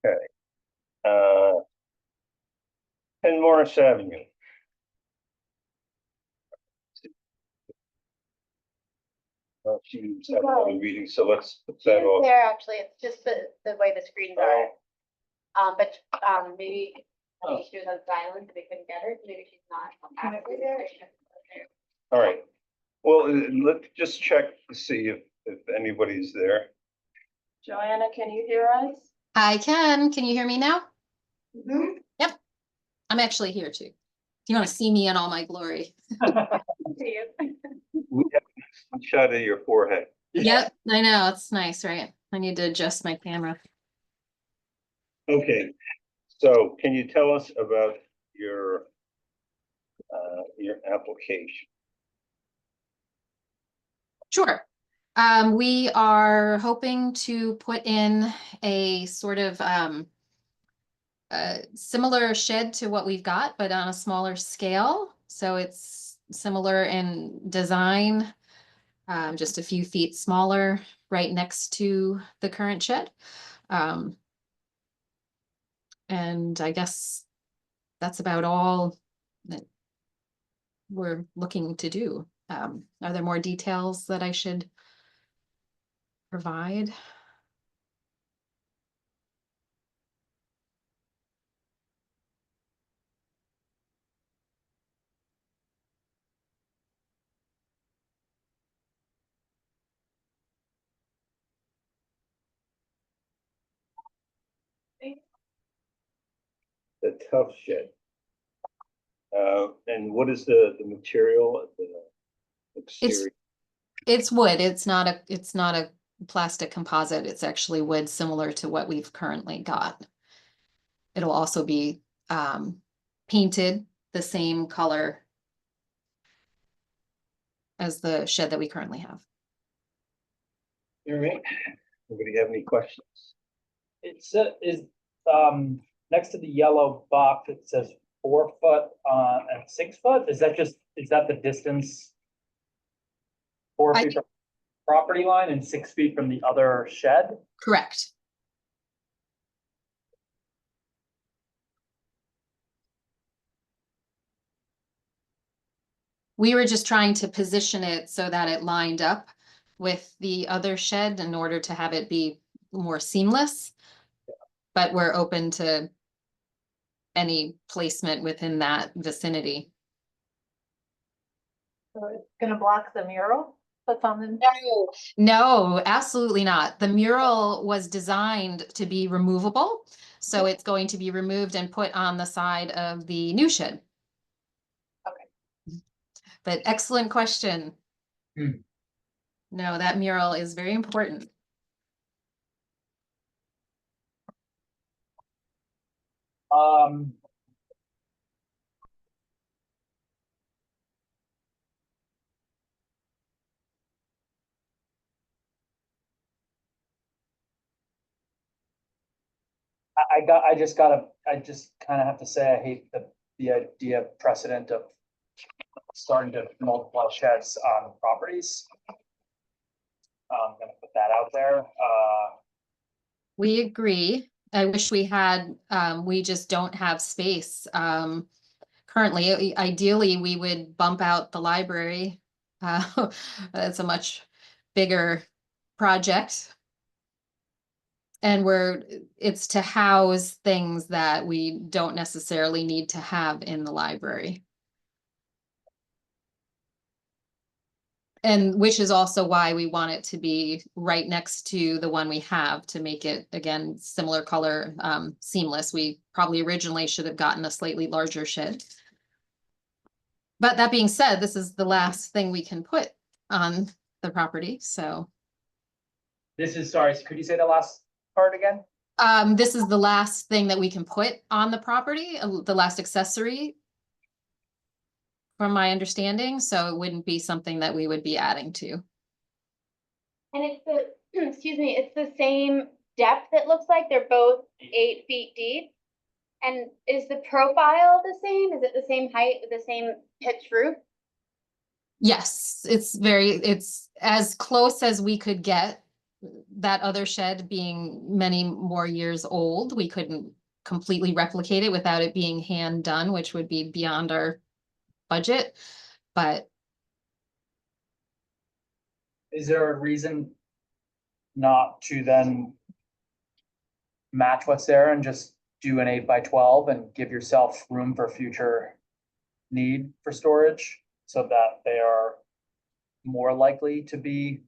Okay. Uh, 10 Morris Avenue. She's having another meeting, so let's put that off. There, actually, it's just the way the screens are. But maybe she was on silent, so they couldn't get her. Maybe she's not actually there. All right. Well, let's just check to see if anybody's there. Joanna, can you hear us? I can. Can you hear me now? Mm-hmm. Yep. I'm actually here too. If you want to see me in all my glory. We have a shot of your forehead. Yep, I know. It's nice, right? I need to adjust my camera. Okay. So can you tell us about your application? Sure. We are hoping to put in a sort of similar shed to what we've got, but on a smaller scale. So it's similar in design, just a few feet smaller, right next to the current shed. And I guess that's about all that we're looking to do. Are there more details that I should provide? The tough shed. And what is the material? The exterior. It's wood. It's not a plastic composite. It's actually wood similar to what we've currently got. It'll also be painted the same color as the shed that we currently have. All right. Anybody have any questions? It is next to the yellow box, it says 4 foot and 6 foot. Is that the distance? 4 feet from property line and 6 feet from the other shed? Correct. We were just trying to position it so that it lined up with the other shed in order to have it be more seamless. But we're open to any placement within that vicinity. So it's gonna block the mural that's on the. No, absolutely not. The mural was designed to be removable. So it's going to be removed and put on the side of the new shed. Okay. But excellent question. No, that mural is very important. I just kind of have to say, I hate the idea of precedent of starting to multiply sheds on properties. I'm gonna put that out there. We agree. I wish we had, we just don't have space. Currently, ideally, we would bump out the library. That's a much bigger project. And it's to house things that we don't necessarily need to have in the library. And which is also why we want it to be right next to the one we have to make it, again, similar color, seamless. We probably originally should have gotten a slightly larger shed. But that being said, this is the last thing we can put on the property, so. Sorry, could you say the last part again? This is the last thing that we can put on the property, the last accessory, from my understanding, so it wouldn't be something that we would be adding to. And it's excuse me, it's the same depth, it looks like. They're both 8 feet deep. And is the profile the same? Is it the same height with the same pitch roof? Yes, it's as close as we could get that other shed being many more years old, we couldn't completely replicate it without it being hand done, which would be beyond our budget. But Is there a reason not to then match what's there and just do an 8x12 and give yourself room for future need for storage so that they are more likely to be?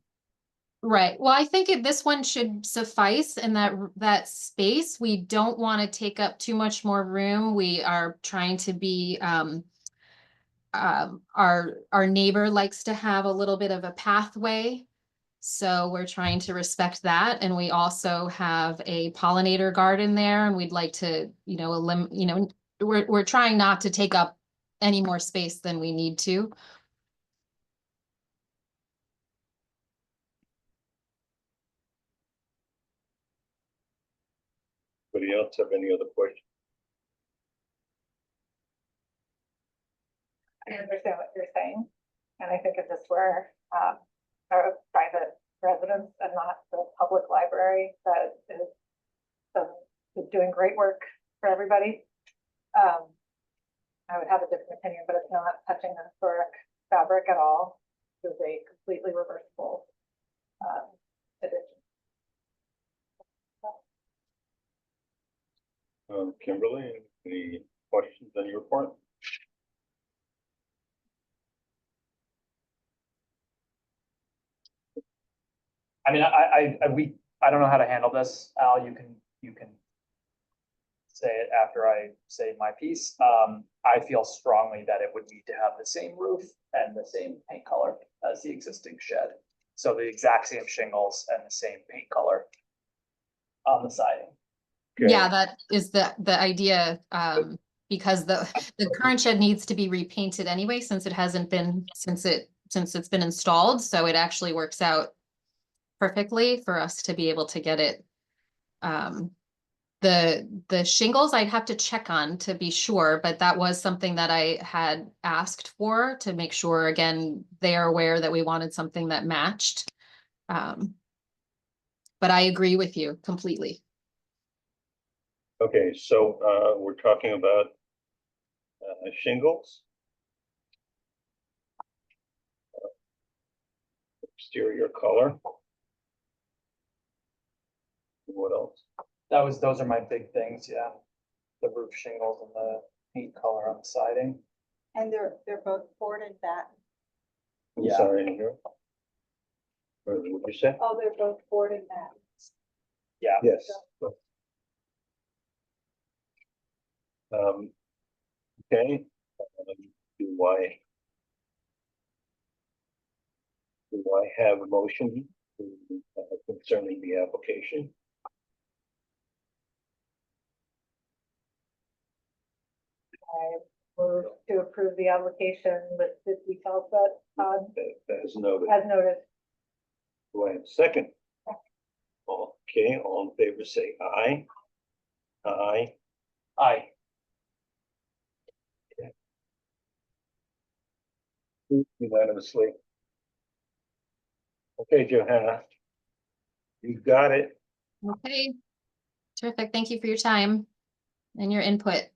right, well, I think this one should suffice in that space. We don't want to take up too much more room. We are trying to be our neighbor likes to have a little bit of a pathway. So we're trying to respect that. And we also have a pollinator garden there, and we'd like to, we're trying not to take up any more space than we need to. Anybody else have any other questions? I understand what you're saying, and I think if this were a private residence and not the public library that is doing great work for everybody, I would have a different opinion, but it's not touching the historic fabric at all. It's a completely reversible addition. Kimberly, any questions on your part? I mean, I don't know how to handle this. Al, you can say it after I say my piece. I feel strongly that it would need to have the same roof and the same paint color as the existing shed. So the exact same shingles and the same paint color on the siding. Okay. Yeah, that is the idea, because the current shed needs to be repainted anyway, since it hasn't been, since it's been installed, so it actually works out perfectly for us to be able to get it. The shingles I'd have to check on to be sure, but that was something that I had asked for to make sure, again, they are aware that we wanted something that matched. But I agree with you completely. Okay, so we're talking about shingles. Exterior color. What else? Those are my big things, yeah. The roof shingles and the paint color on the siding. And they're both boarded batten. I'm Yeah. sorry, here. What did you say? Oh, they're both boarded battens. Yeah. Yes. Okay. Do I have a motion concerning the application? I move to approve the application with the details that As noted. as noted. Do I have a second? Okay, all in favor, say aye. Aye. Aye. Unanimously. Okay, Johanna. You got it. Okay, terrific. Thank you for your time and your input.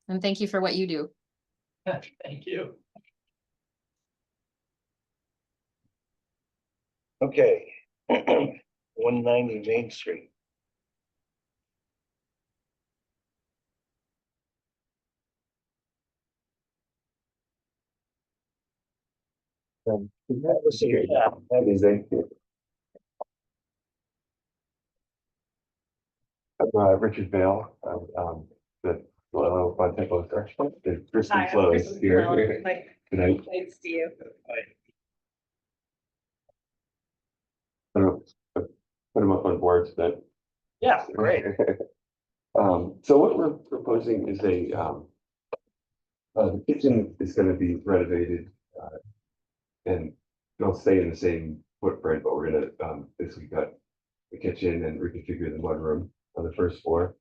And thank you for what you do. Thank you. Okay. 190 Main Street. Have a seat. Yeah. Have a seat. Richard Vale, the Loyal Fund Temple Construction, the Kristen Hi, Flow is Kristen here. Flow. Good night. Nice to you. I don't know, put them up on boards, but. Yeah, great. So what we're proposing is the kitchen is gonna be renovated, and it'll stay in the same footprint, but we're gonna, basically cut the kitchen and reconfigure the mudroom on the first floor.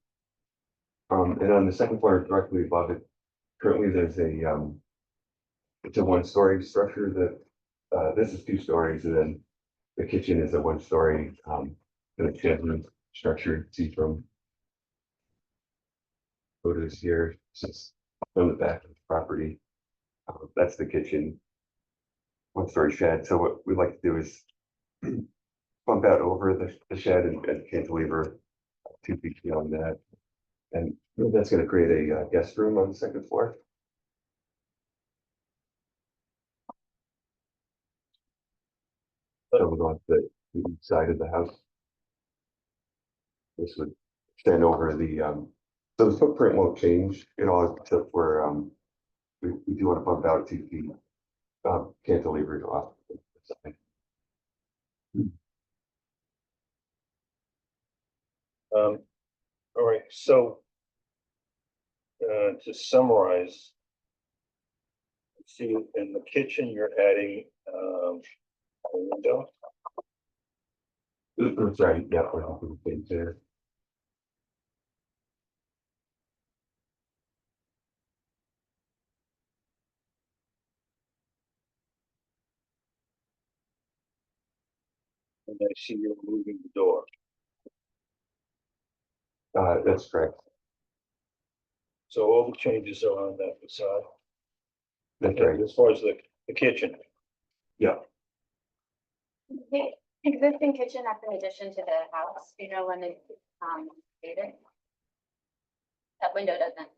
And on the second floor, directly above it, currently there's it's a one-story structure that, this is 2 stories, and then The kitchen is a one-story, kind of shed roof structure, see from photos here, this is on the back of the property. That's the kitchen. One-story shed, so what we'd like to do is bump out over the shed and cantilever 2 feet beyond that. And that's gonna create a guest room on the second floor. So we're on the east side of the house. This would extend over so the footprint won't change at all, except for, we do want to bump out 2 feet. Cantilevered off the side. All right, so to summarize, see, in the kitchen, you're adding a window. That's right, yeah, we're having things there. And I see you're moving the door. That's correct, So all the changes are on that facade. that's right. As far as the kitchen, The existing kitchen at the addition to the house, you know, when it's, dated? That window doesn't.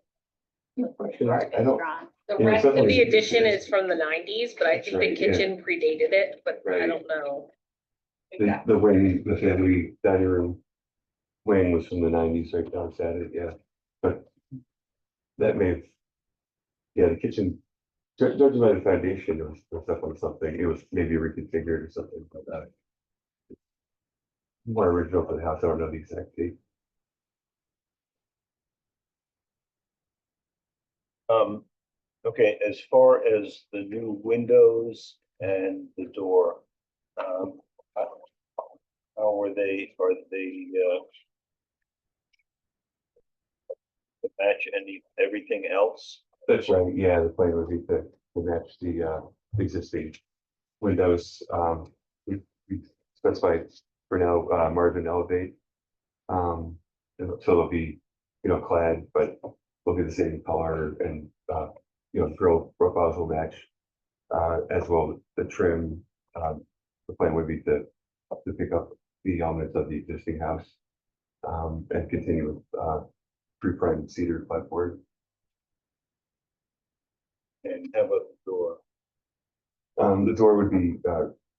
look very I don't, drawn. The Yeah, rest of suddenly the it addition is. is from the nineties, but I That's think the right, yeah. kitchen predated it, but I Right. don't know. the wing, the family dining room wing was from the 90s, right down Saturday, yeah. But that may have, yeah, the kitchen, judging by the foundation, it was definitely something, it was maybe reconfigured or something like that. More original for the house, I don't know the exact date. okay, as far as the new windows and the door, how are they to match everything else? That's right, yeah, the plan would be to match the existing windows. We specified for now, margin elevate. And so they'll be, clad, but they'll be the same color and, grill profiles will match. As well, the trim, the plan would be to pick up the elements of the existing house. And continue with, pre-primed cedar clapboard. And how about the door? The door would be,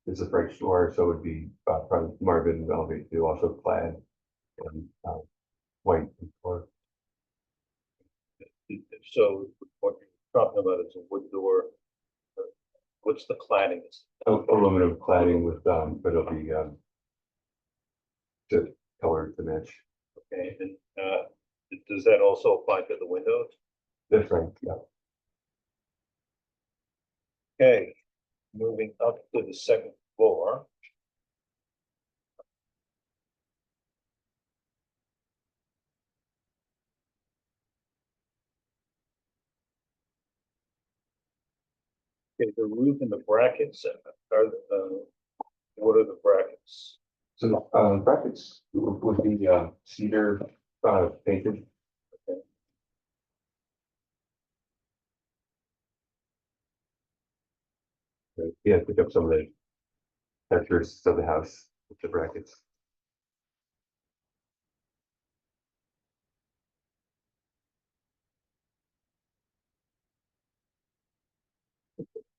it's a French door, so it would be, from Marvin Elevate to also clad and, white or So what you're talking about is a wood door. What's the cladding? aluminum cladding with, but it'll be, the color to match. Okay, and does that also apply to the windows? That's right, yeah. Okay, moving up to the second floor. Okay, the roof and the brackets are, what are the brackets? So, brackets would be, cedar, painted. Yeah, pick up some of the characteristics of the house with the brackets.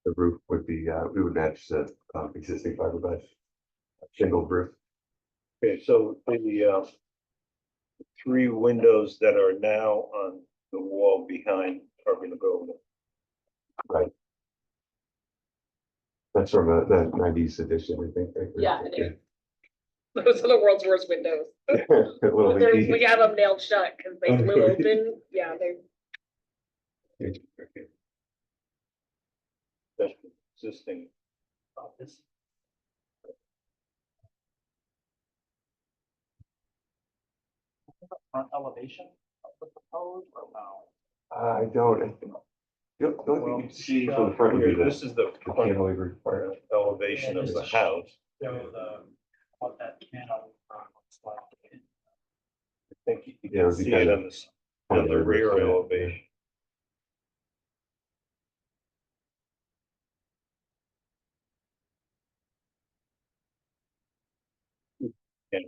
The roof would be, we would match the, existing fiberglass shingle roof. Okay, so the three windows that are now on the wall behind are gonna go. Right. That's from the 90s edition, I think. Right? Yeah, it is. Those are the world's worst windows. A little They're, leaky. we have them nailed shut because they blew open. Yeah, they're. Okay. That's existing. This. Front elevation of the proposed or no? I don't, I think, the only thing you see from the front would Here, be this the is the front cantilever part. elevation of the house. show what that panel looks like. I think you Yeah, it would can be see it kind on this, on kind the of rear reverse, yeah. elevation. And,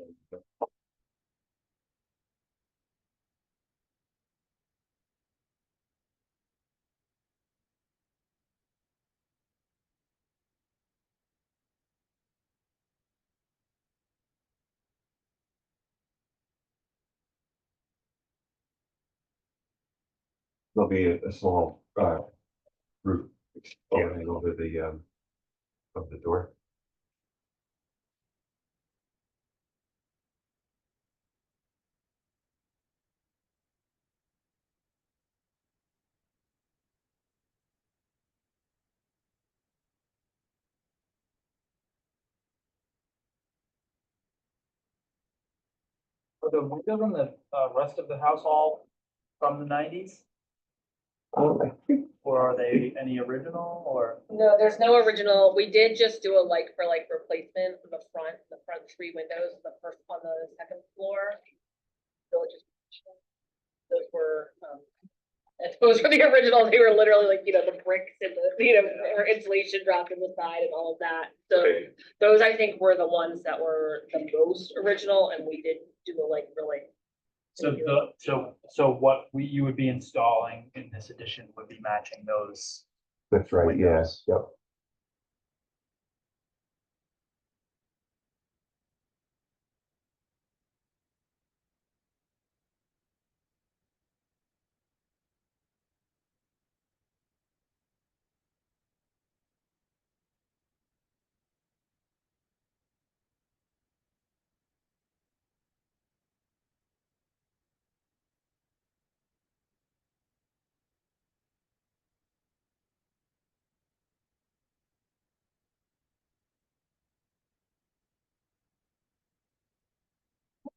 There'll be a small, roof extending over of the door. Are the windows on the rest of the house all from the nineties, I think, or are they any original, or? No, there's no original. We did just do a like for like replacement for the front three windows, the first on the second floor. Those were, those were the original. They were literally like, the bricks and or insulation dropped in the side and all of that. So Okay. those I think were the ones that were the most original, and we did do a like for like. So what you would be installing in this addition would be matching those. that's right, yeah, Windows. yep.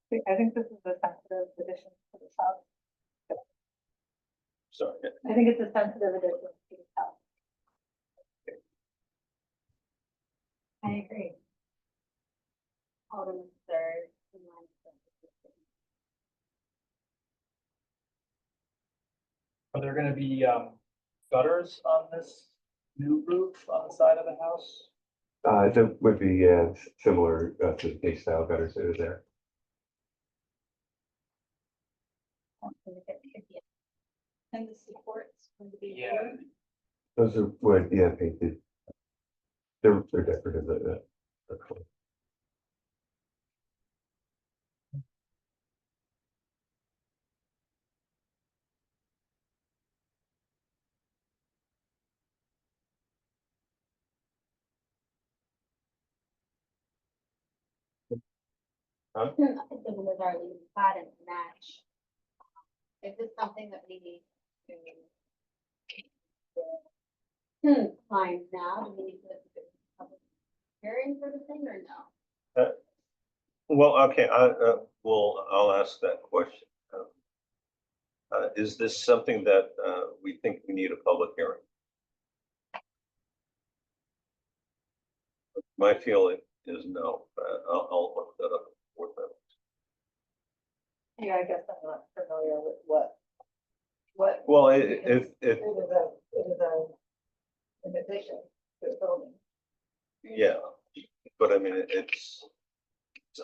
I think this is a sensitive addition to this house. sorry, I think it's a sensitive addition to this house. I agree. Alderman third. Are there gonna be gutters on this new roof on the side of the house? There would be, similar, to the case style gutters that are there. And the supports going to be. Yeah. Those are wood, yeah, painted. They're decorative, they're cool. The windows are leaving flat and match. Is this something that we need to? Lines now, do we need to? Public hearing for the thing or no? well, okay, I'll ask that question. Is this something that, we think we need a public hearing? My feeling is no, I'll look that up. for them. Yeah, I guess I'm not familiar with what. Well, It is an addition to the building. yeah, but I mean, it's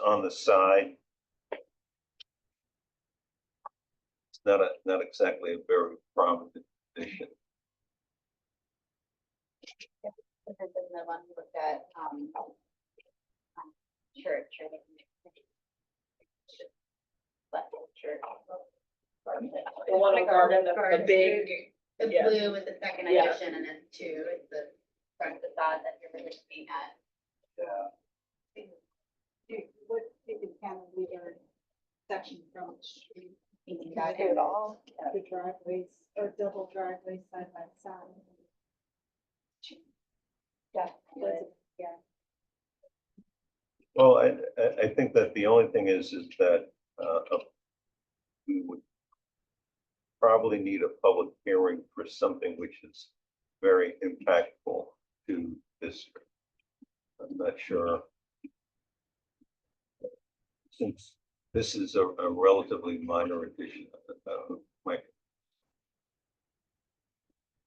on the side. It's not exactly a very prominent addition. This is the one we looked at, church, I think. But church. The one in Garden, the big, The yeah. blue is the second Yeah. edition, and then two is the front facade that you're really looking at. What if you can leave a section from the street? You can Can guide you do it. it all? The driveways or double driveways side by side. Yeah. Yeah. Well, I think that the only thing is that, we would probably need a public hearing for something which is very impactful to district. I'm not sure since this is a relatively minor addition, Mike,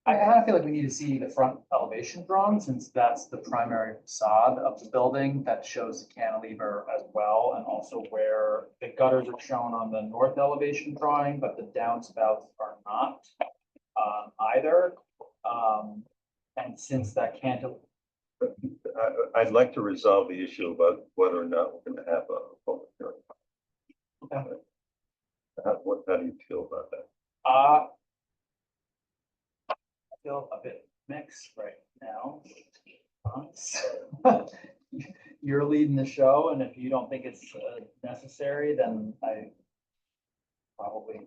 I kind of feel like we need to see the front elevation drawn, since that's the primary facade of the building that shows the cantilever as well, and also where the gutters are shown on the north elevation drawing, but the downspouts are not either. And since that cantilever, I'd like to resolve the issue about whether or not we're gonna have a public hearing. Okay. How do you feel about that? I feel a bit mixed right now. You're leading the show, and if you don't think it's necessary, then I probably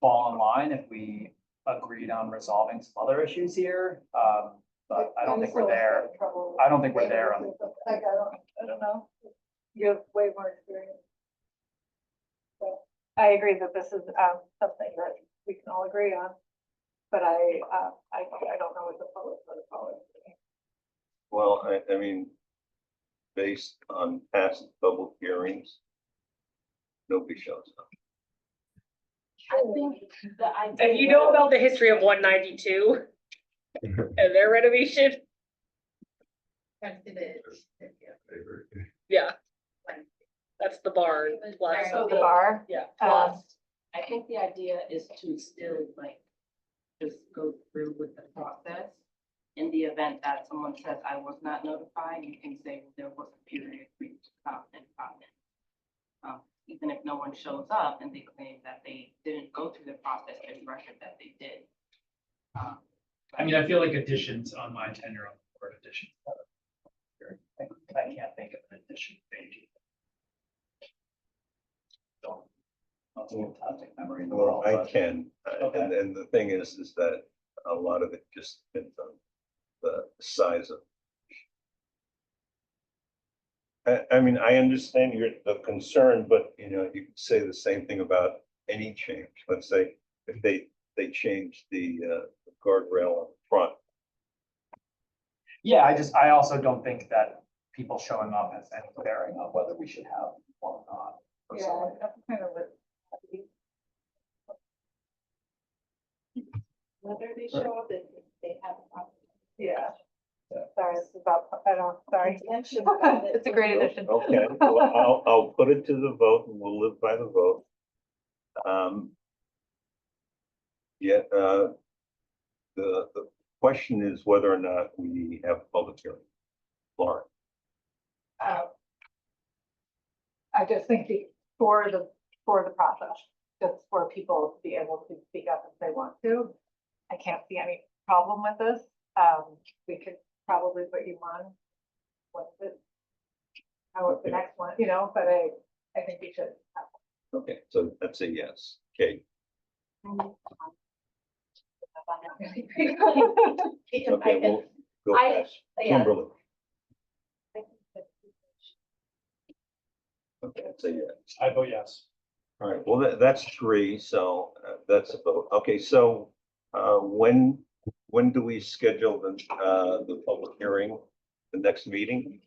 fall in line if we agreed on resolving some other issues here. But I don't think we're there. I don't think we're there on. Like, I don't know. You have way more experience. So I agree that this is, something that we can all agree on. But I don't know what the public protocol is. Well, I mean, based on past public hearings, nobody shows up. I think If you know about the history of 192 and their renovation, yeah. That's the barn plus. So the bar, Yeah. um, I think the idea is to still like just go through with the process. In the event that someone says, I was not notified, you can say, well, there was a period for you to comment. Even if no one shows up and they claim that they didn't go through the process, there's record that they did. I mean, I feel like additions on my tenure on the board, additions. I can't think of an addition page. Don't. Not a fantastic memory in the Well, world. I but- can, Okay. and the thing is that a lot of it just depends on the size of. I mean, I understand the concern, but you know, you could say the same thing about any change. Let's say if they change the guardrail on the front. Yeah, I also don't think that people showing up has any bearing on whether we should have one or not. yeah, personally. that's kind of what. Whether they show up, if they have a problem. Yeah. Sorry, this is about, sorry. It's a great addition. Okay, well, I'll put it to the vote and we'll live by the vote. Yeah, the question is whether or not we have a public hearing. Laura, I just think for the process, just for people to be able to speak up if they want to. I can't see any problem with this. We could probably put you on. What's it? How the next one, you know, but I think we should. okay, so that's a yes. Okay, okay, we'll go I- past yeah. Kimberly. Okay, that's a yes. I vote yes. All right, well, that's three, so that's a vote. Okay, so when do we schedule the public hearing, the next meeting?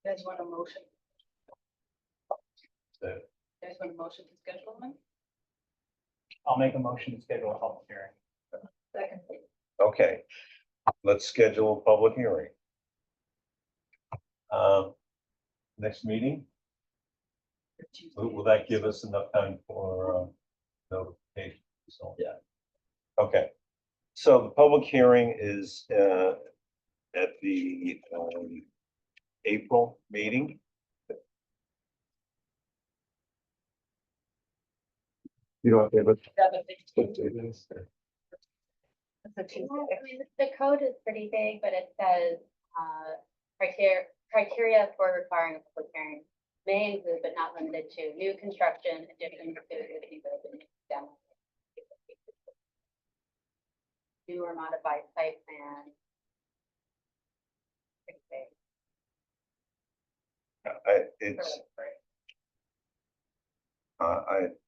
You guys want a motion? Uh, You guys want a motion to schedule one? I'll make a motion to schedule a public hearing. Second. Okay, let's schedule a public hearing. Next meeting, will that give us enough time for notification? So, Yeah. Okay, so the public hearing is at the April meeting. You know, okay, but. It's a Tuesday. I mean, the code is pretty vague, but it says, criteria for requiring a public hearing may include, but not limited to, new construction, additions to existing buildings, demo. New or modified site plan. Pretty vague. It's,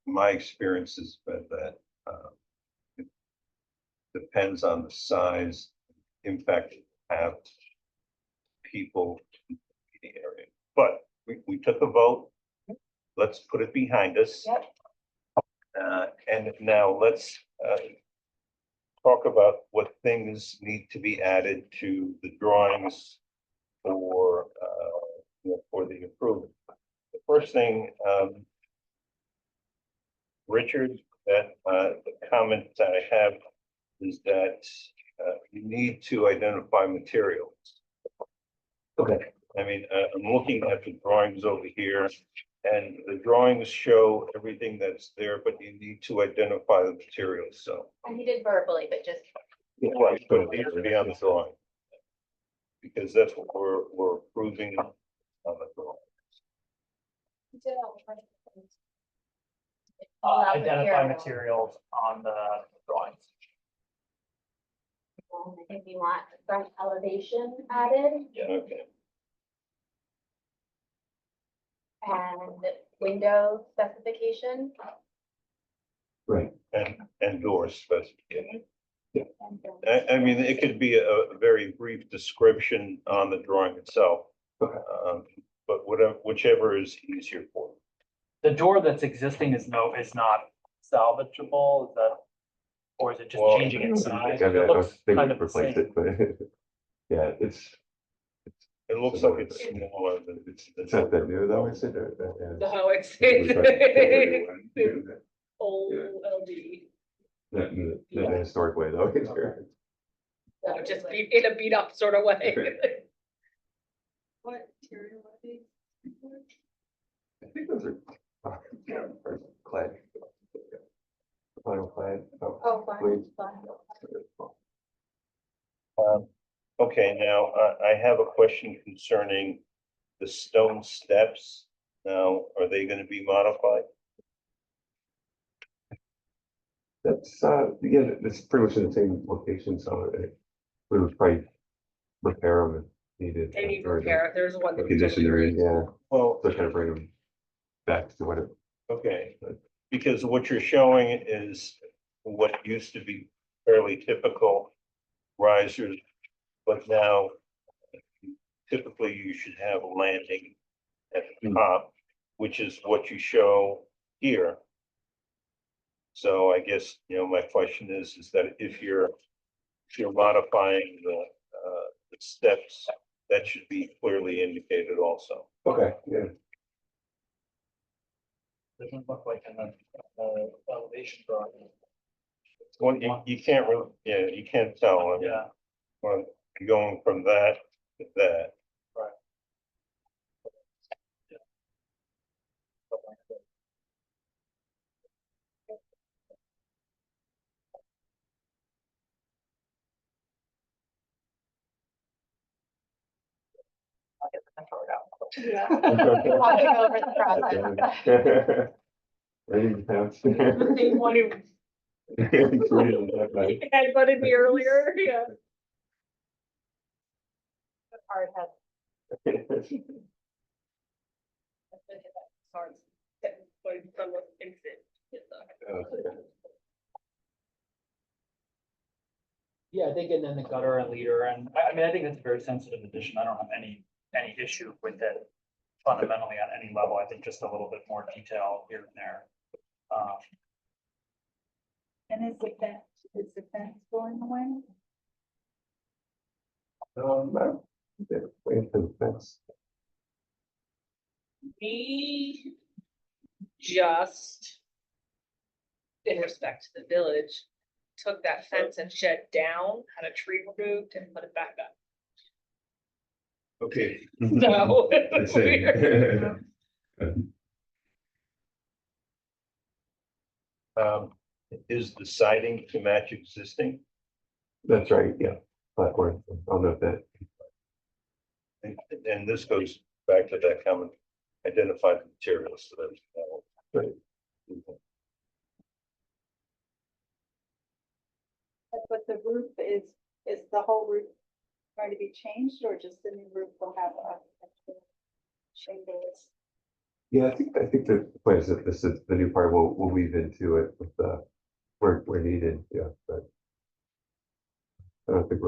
my experience has been that it depends on the size, impact it have people in the area. But we took a vote. Let's put it behind us. Yep. And now let's, talk about what things need to be added to the drawings for, for the improvement. The first thing, Richard, that, the comment that I have is that, you need to identify materials. Okay. I mean, I'm looking at the drawings over here, and the drawings show everything that's there, but you need to identify the materials, so. And he did verbally, but just, Right, but it needs to be on the drawing. Because that's what we're approving on the drawing. Identify materials on the drawings. I think we want front elevation added Okay, and window specification. Right. and door specification. and I mean, it could be a very brief description on the drawing itself. Okay. But whatever, whichever is easier for you. The door that's existing is not salvageable, is that? Or is it just Well, changing its size? I mean, I It was looks thinking kind of of the replace same. it, but yeah, It looks like it's smaller than it's not that new though, is it? No, it's That old LD. in a historic way though. No, just in a beat up sort of way. What material are these? I think those are clad. Final clad. Oh, fine, fine. Okay, now, I have a question concerning the stone steps. Now, are they gonna be modified? That's, yeah, it's pretty much in the same location, so we would probably repair them if needed. They need or repair, there's one. the that condition they're in, yeah, Well, so kind of bring them back to what it. okay, because what you're showing is what used to be fairly typical risers, but now typically you should have a landing at the top, which is what you show here. So I guess, my question is that if you're modifying the steps, that should be clearly indicated also. Okay, yeah. Doesn't look like in the elevation drawing. Well, you can't really, you can't tell. I mean, Yeah. well, going from that to that. I'll get the controller out. Walking over the process. Ready to pounce. The same one who had butted me earlier, yeah. Hard head. Sorry. But some was instant. Yeah, I think, and then the gutter and leader, and I mean, I think it's a very sensitive addition. I don't have any issue with it fundamentally on any level. I think just a little bit more detail here and there. And is the fence going away? I don't think they're waiting for the fence. We just, in respect to the village, took that fence and shed down, had a tree removed and put it back up. Okay, So. I see. is the siding to match existing? That's right, yeah, platform, I'll note that. And this goes back to that comment, identify the materials, so that's. Right. But the roof is the whole roof going to be changed, or just the new roof will have a shingles? Yeah, I think the plan is that this is, the new part will weave into it with where needed, yeah, but. I think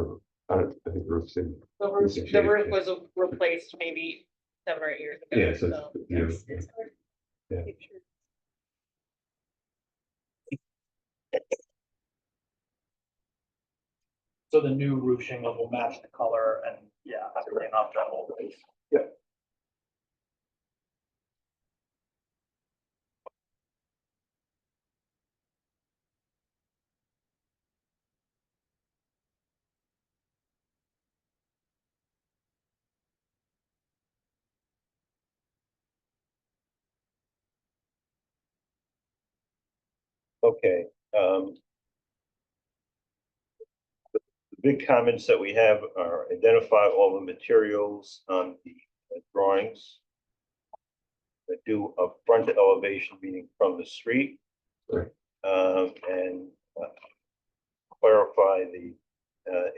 the roof's in. The roof was replaced maybe 7 or 8 years ago. Yeah, so, so. you know, It's hard. yeah. So the new roof shingle will match the color and, yeah, everything off the whole base. Okay, the big comments that we have are identify all the materials on the drawings. That do a front elevation, meaning from the street. Right. And clarify the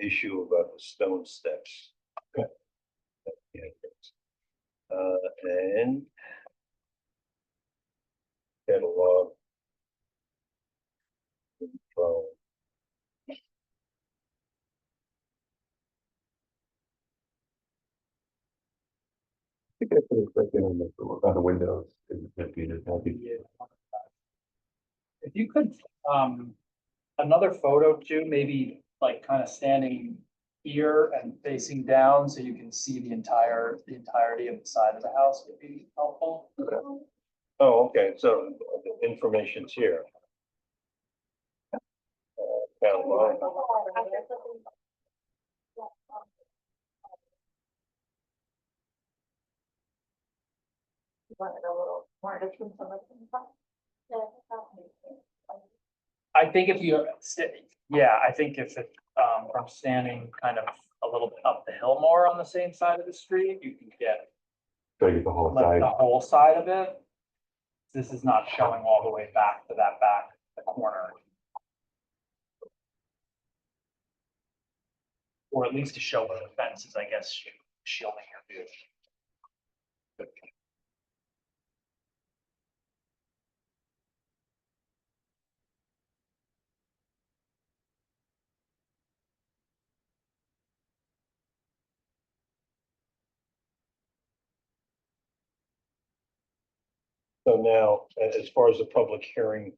issue about the stone steps. Okay. And catalog. Control. I think I put it right there on the windows. If you could, another photo too, maybe like kind of standing here and facing down so you can see the entirety of the side of the house would be helpful. Oh, okay, so the information's here. Catalog. Want it a little more distance on the inside? I think if you, yeah, I think if it, from standing kind of a little bit up the hill more on the same side of the street, you can get Try to get the whole like side. the whole side of it. This is not showing all the way back to that back, the corner. Or at least to show where the fence is, I guess, shielding your view. So now, as far as the public hearing,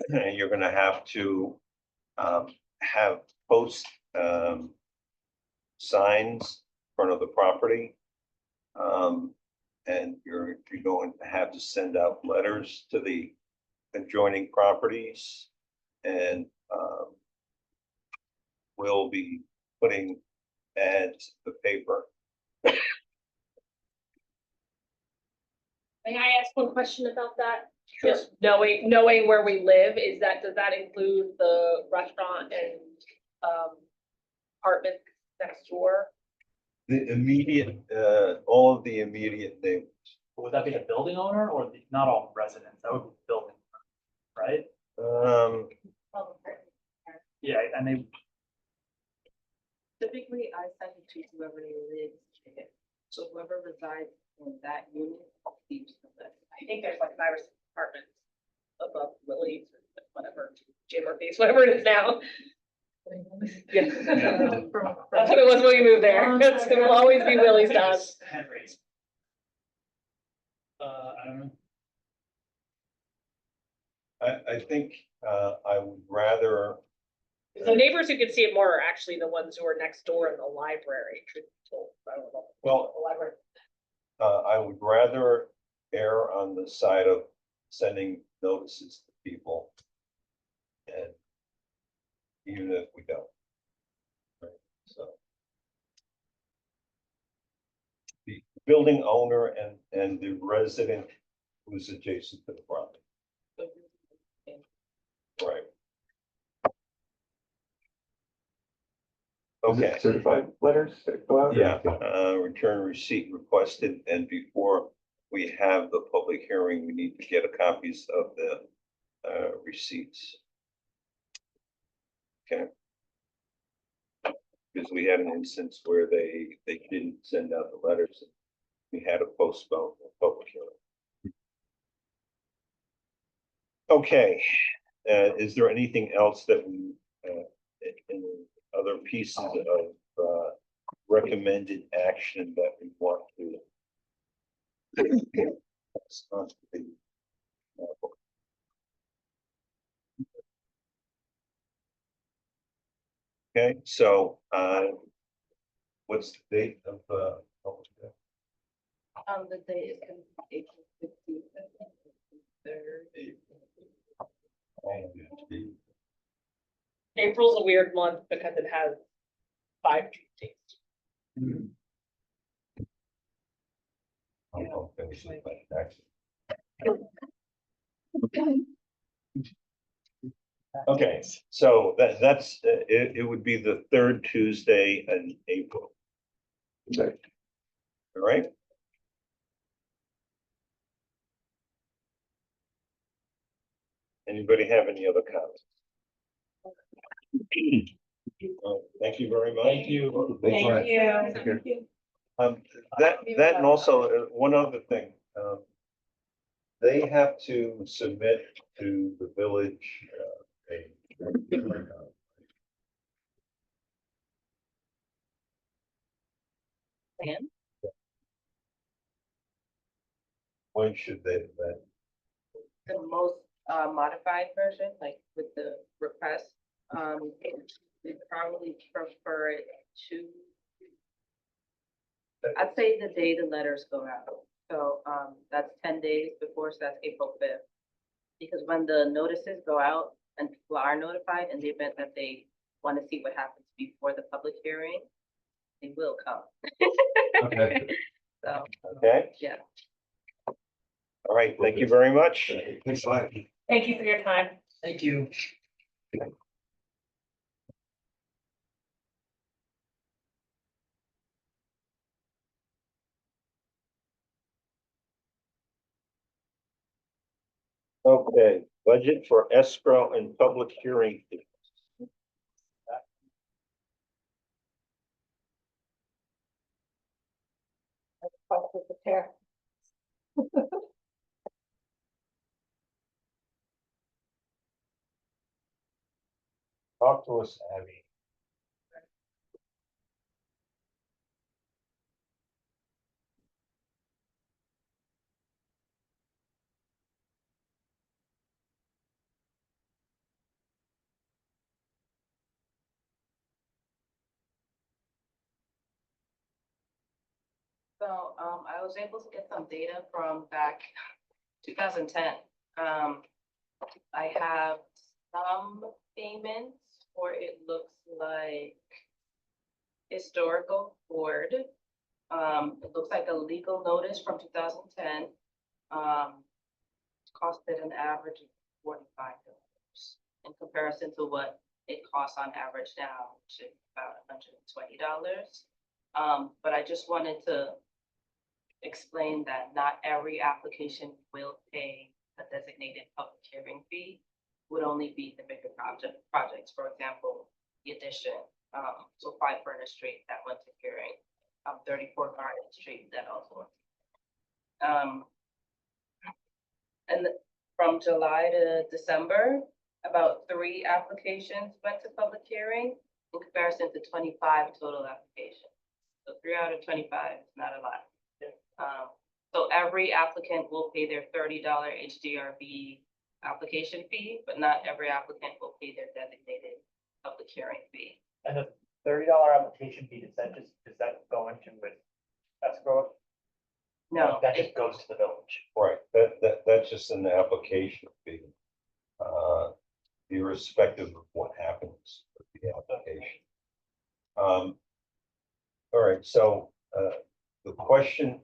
you're gonna have to have post signs in front of the property. And you're going to have to send out letters to the adjoining properties. And we'll be putting ads to the paper. May I ask one question about that? Just knowing where we live, does that include the restaurant and apartment next door? The immediate, all of the immediate neighbors. Would that be the building owner or not all residents? That would be the building, right? Yeah, and they, Typically, I send it to whoever lives there. So whoever resides in that unit keeps the list. I think there's like 5 or 6 apartments above Willie's or whatever, J. Murphy's, whatever it is now. Yeah. That's what it was when we moved there. It will always be Willie's to us. hand raised. I don't know. I think I would rather, The neighbors who can see it more are actually the ones who are next door in the library. Truth be told. I don't know. well, The library. I would rather err on the side of sending notices to people. And even if we don't. Right, so. The building owner and the resident who's adjacent to the property. Right. Is it Okay, certified letters that go out? yeah, return receipt requested, and before we have the public hearing, we need to get copies of the receipts. Okay. Because we had an instance where they didn't send out the letters. We had to postpone the public hearing. Okay, is there anything else that we, in other pieces of recommended action that we want to That's not the- Okay, so, what's the date of, public hearing? The date is gonna be April 15th. April's a weird month because it has 5 Tuesdays. I'll finish it by next. Okay, so that's, it would be the third Tuesday in April. Okay. All right? Anybody have any other comments? Thank you very much. Thank you. Thanks a lot. Thank you. That and also, one other thing, they have to submit to the village, a. Plan. When should they, that, The most modified version, like with the request, we probably prefer it to. I'd say the day the letters go out, so that's 10 days before, so that's April 5th. Because when the notices go out and people are notified in the event that they want to see what happens before the public hearing, they will come. Okay. So, okay? yeah. All right, thank you very much. Thanks a lot. Thank you for your time. Thank you. Okay, budget for escrow and public hearing. But with the chair. Talk to us, Abby. So, I was able to get some data from back 2010. I have some payments, or it looks like historical board. It looks like a legal notice from 2010. Costed an average of $45 in comparison to what it costs on average now, which is about $120. But I just wanted to explain that not every application will pay a designated public hearing fee. Would only be the bigger projects, for example, the addition, so 5 Furnace Street that went to hearing, 34 Garden Street that also went. And from July to December, about 3 applications went to public hearing in comparison to 25 total applications. So 3 out of 25 is not a lot. So every applicant will pay their $30 HDRB application fee, but not every applicant will pay their designated public hearing fee. And the $30 application fee, does that go into with escrow? No, That just goes to the village. Right, that's just an application fee. Irrespective of what happens with the application. All right, so, the question,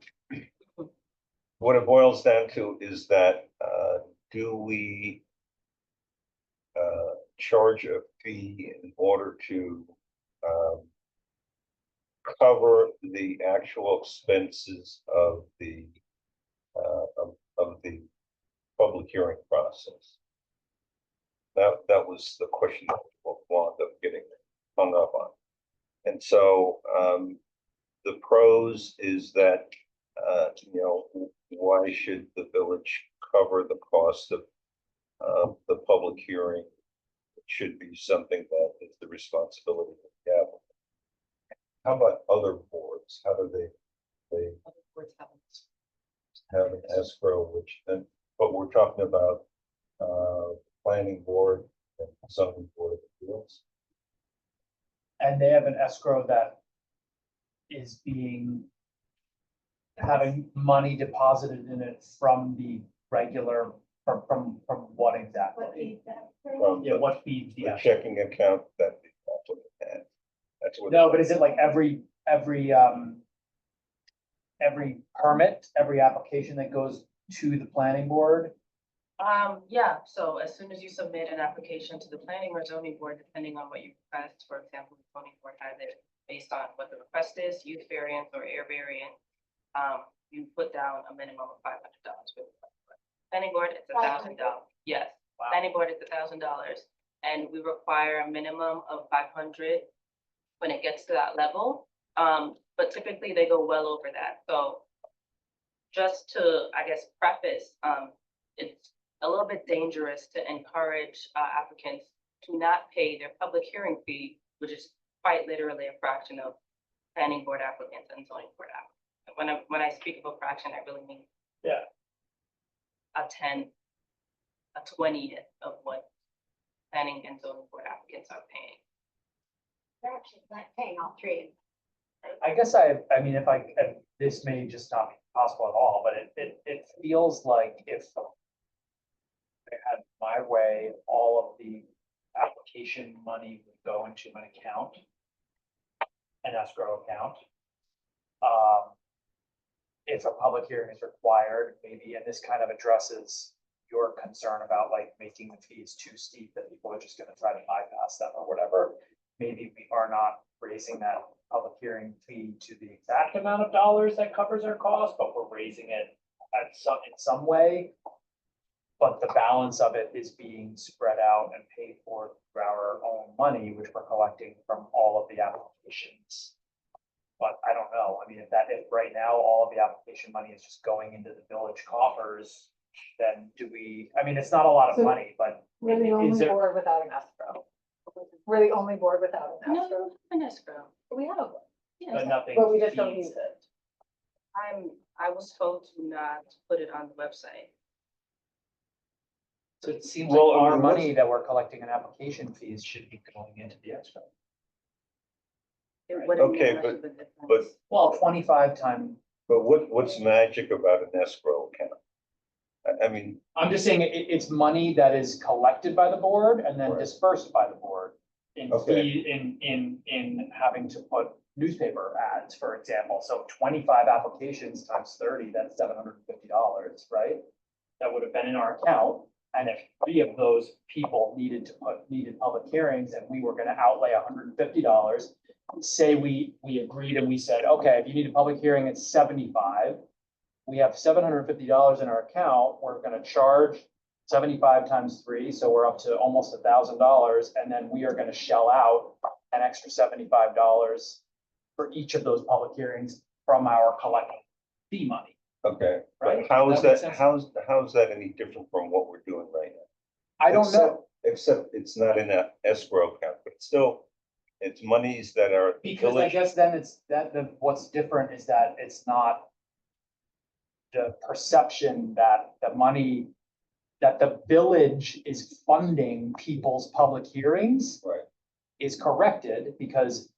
what it boils down to is that, do we charge a fee in order to, cover the actual expenses of the, of the public hearing process? That was the question that we wound up getting hung up on. And so, the pros is that, why should the village cover the cost of, the public hearing? It should be something that is the responsibility of the applicant. How about other boards? How do they, other boards haven't. have an escrow, which then, but we're talking about, planning board and zoning board of appeals. And they have an escrow that is having money deposited in it from the regular, from what exactly? From Yeah, what fees? the checking account that the applicant had. That's what. No, but is it like every permit, every application that goes to the planning board? Yeah, so as soon as you submit an application to the planning or zoning board, depending on what you request, for example, the zoning board has it based on what the request is, use variance or air variance. You put down a minimum of $500 for the planning board, it's $1,000. Yes, planning board is $1,000, and we require a minimum of 500 when it gets to that level. But typically they go well over that. So just to, I guess, preface, it's a little bit dangerous to encourage applicants to not pay their public hearing fee, which is quite literally a fraction of planning board applicants and zoning board applicants. When I speak of a fraction, I really mean Yeah. a 20th of what planning and zoning board applicants are paying. They're actually not paying all three. I guess I mean, if this may just not be possible at all, but it feels like if I had my way, all of the application money would go into an account, an escrow account. If a public hearing is required, maybe, and this kind of addresses your concern about like making the fees too steep that people are just gonna try to bypass them or whatever. Maybe we are not raising that public hearing fee to the exact amount of dollars that covers our cost, but we're raising it in some way. But the balance of it is being spread out and paid for through our own money, which we're collecting from all of the applications. But I don't know, I mean, if right now all of the application money is just going into the village coffers, then I mean, it's not a lot of So- money, but We're the Is only there- board without an escrow. We're the only board without an escrow, No, an escrow. we have one, but nothing. but we just don't fees. use it. I was told to not put it on the website. So it seems Well, like I our mean, money that we're collecting in application fees should be going into the escrow. It wouldn't make Okay, much but- of a difference. But, Well, 25 times. but what's magic about an escrow account? I mean, I'm just saying it's money that is collected by the board and then Right. dispersed by the board. In Okay. in having to put newspaper ads, for example. So 25 applications times 30, that's $750, right? That would have been in our account. And if 3 of those people needed public hearings and we were gonna outlay $150, say we agreed and we said, okay, if you need a public hearing, it's 75. We have $750 in our account, we're gonna charge 75 times 3, so we're up to almost $1,000, and then we are gonna shell out an extra $75 for each of those public hearings from our collected fee money. okay, Right? but how is That that, makes sense. how is that any different from what we're doing right now? I don't know, Except it's not in an escrow account, but still, it's monies that are. at the because I village. guess then what's different is that it's not the perception that the money, that the village is funding people's public hearings. Right. Is corrected because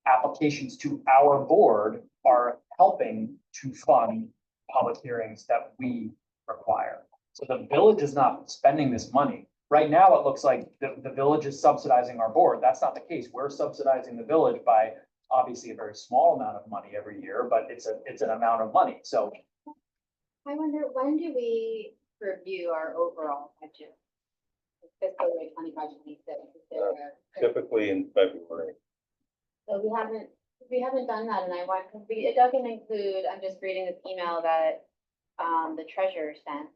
applications to our board are helping to fund public hearings that we require. So the village is not spending this money. Right now, it looks like the village is subsidizing our board. That's not the case. We're subsidizing the village by obviously a very small amount of money every year, but it's an amount of money. So I wonder, when do we review our overall budget? Fiscal year 25-26, is there a- Typically in February. So we haven't done that, and I want, because it doesn't include, I'm just reading this email that, the treasurer sent,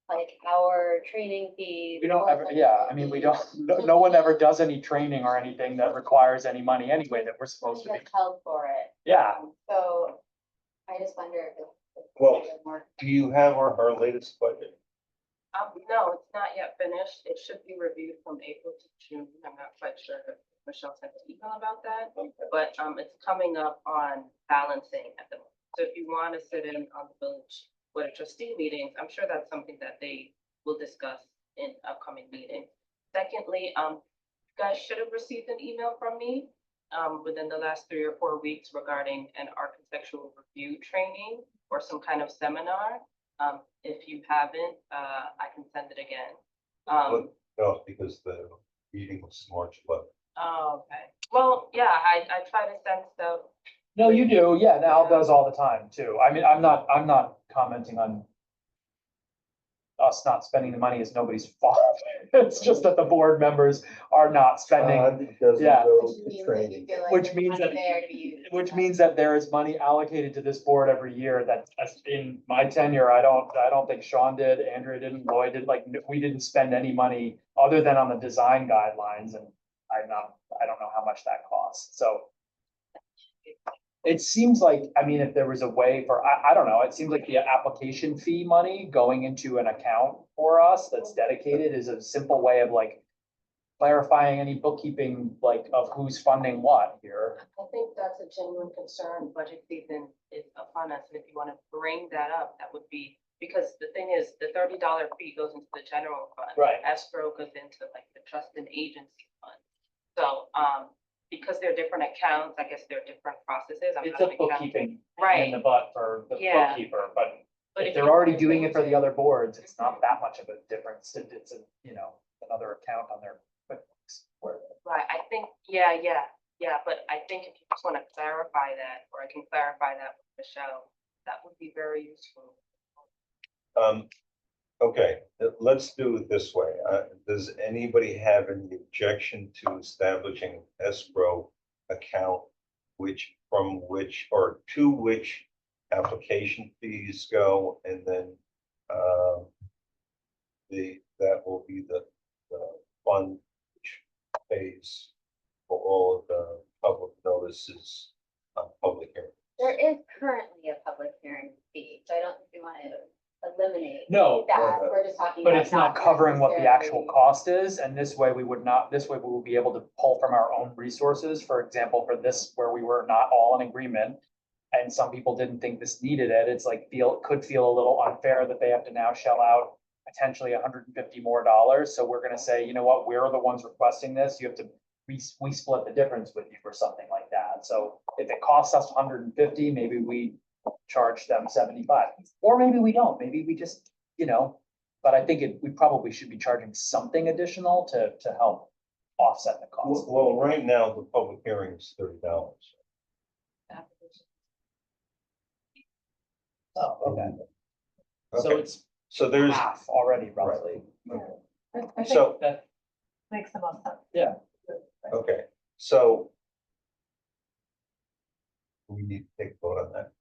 like our training fees. we don't ever, course yeah, I mean, we don't, no one ever does any training or anything that requires any money anyway that we're supposed to be. Gets held for it. Yeah, So I just wonder if it's. Well, Do you have our latest budget? No, it's not yet finished. It should be reviewed from April to June. I'm not quite sure if Michelle sent an email about that, Okay. but it's coming up on balancing at the moment. So if you want to sit in on the village Board of Trustee meetings, I'm sure that's something that they will discuss in upcoming meetings. Secondly, you guys should have received an email from me within the last 3 or 4 weeks regarding an architectural review training or some kind of seminar. If you haven't, I can send it again. No, because the meeting was March 11th. Oh, okay. Well, yeah, I try to send stuff. No, you do, yeah, Al does all the time too. I mean, I'm not commenting on us not spending the money is nobody's fault. It's just that the board members are not spending, yeah. Which means that- which means that there is money allocated to this board every year that, as in my tenure, I don't think Sean did, Andrea didn't, Lloyd did, like, we didn't spend any money other than on the design guidelines, and I don't know how much that costs, so. It seems like, I mean, if there was a way for, I don't know, it seems like the application fee money going into an account for us that's dedicated is a simple way of like clarifying any bookkeeping, like of who's funding what here. I think that's a genuine concern. Budget season is upon us, and if you want to bring that up, that would be, because the thing is, the $30 fee goes into the general fund. Right. Escrow goes into like the trust and agency fund. So, because they're different accounts, I guess they're different processes. I'm It's not a an accountant. bookkeeping Right. in the butt for the Yeah. bookkeeper, but But if you they're already wanna doing it change for the other boards, it's not that much of a difference. It's a, another account on their QuickBooks where. Right, I think, yeah, but I think if you just want to clarify that, or I can clarify that with Michelle, that would be very useful. Okay, let's do it this way. Does anybody have any objection to establishing escrow account or to which application fees go, and then that will be the fund which pays for all of the public notices on public hearing. There is currently a public hearing fee, so I don't think we want to eliminate No, that. We're just talking but about it's not covering what the actual necessarily- cost is, and this way we will be able to pull from our own resources. For example, for this, where we were not all in agreement, and some people didn't think this needed it, it's like could feel a little unfair that they have to now shell out potentially $150 more. So we're gonna say, you know what, we're the ones requesting this, you have to, we split the difference with you for something like that. So if it costs us 150, maybe we charge them 75, or maybe we don't, maybe we just, but I think we probably should be charging something additional to help offset the cost. Well, right now, the public hearing is $30. Oh, okay. So Okay, it's so there's, half already roughly. I think so, That, makes the most sense. yeah, okay, so we need to take a vote on that.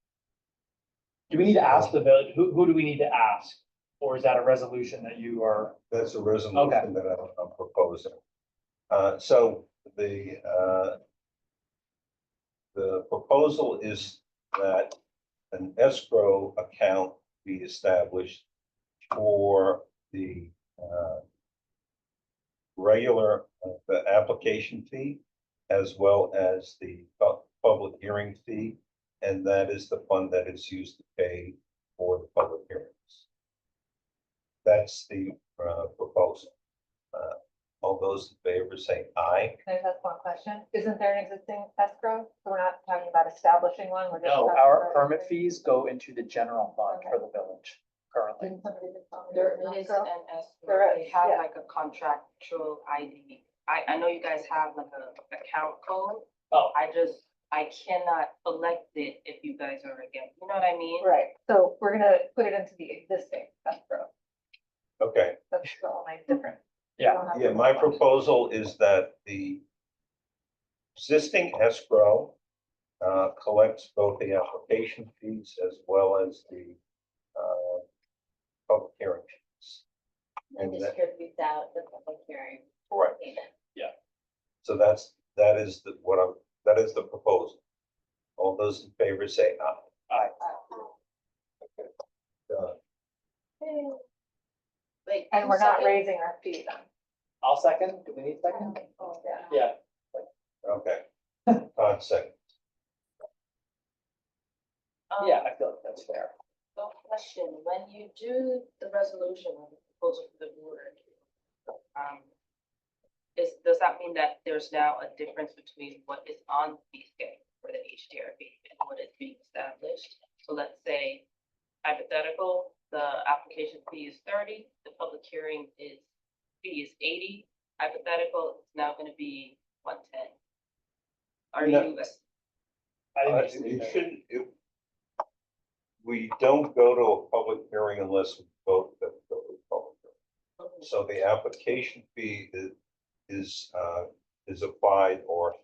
do we need to ask the village, who do we need to ask? Or is that a resolution that you are? That's a resolution that I'm proposing. So the proposal is that an escrow account be established for the regular, the application fee, as well as the public hearing fee. And that is the fund that is used to pay for the public hearings. That's the proposal. All those in favor say aye. Can I just ask one question? Isn't there an existing escrow? So we're not talking about establishing one, we're just. No, talking our about- permit fees go into the general fund for the village currently. Didn't somebody just tell me There there's an is escrow? an escrow, There they is, have yeah. like a contractual ID. I know you guys have like a account code. Oh. I cannot select it if you guys are again, you know what I mean? Right, so we're gonna put it into the existing escrow. Okay, That's the only difference. Yeah. We don't have yeah, to- my proposal is that the existing escrow collects both the application fees as well as the public hearing fees. And And that- distributes out the public hearing Correct. payment. So that is the proposal. All those in favor say aye. Like. And we're not raising our fee then. I'll second, do we need a second? Yeah, Okay. Todd second. yeah, I feel like that's fair. Question, when you do the resolution or the proposal for the board, does that mean that there's now a difference between what is on the fee schedule for the HDRB and what is being established? So let's say hypothetical, the application fee is 30, the public hearing fee is 80, hypothetical, it's now gonna be 110. Are No. you, I didn't You see that. shouldn't, we don't go to a public hearing unless we vote that go to a public hearing. So the application fee is applied or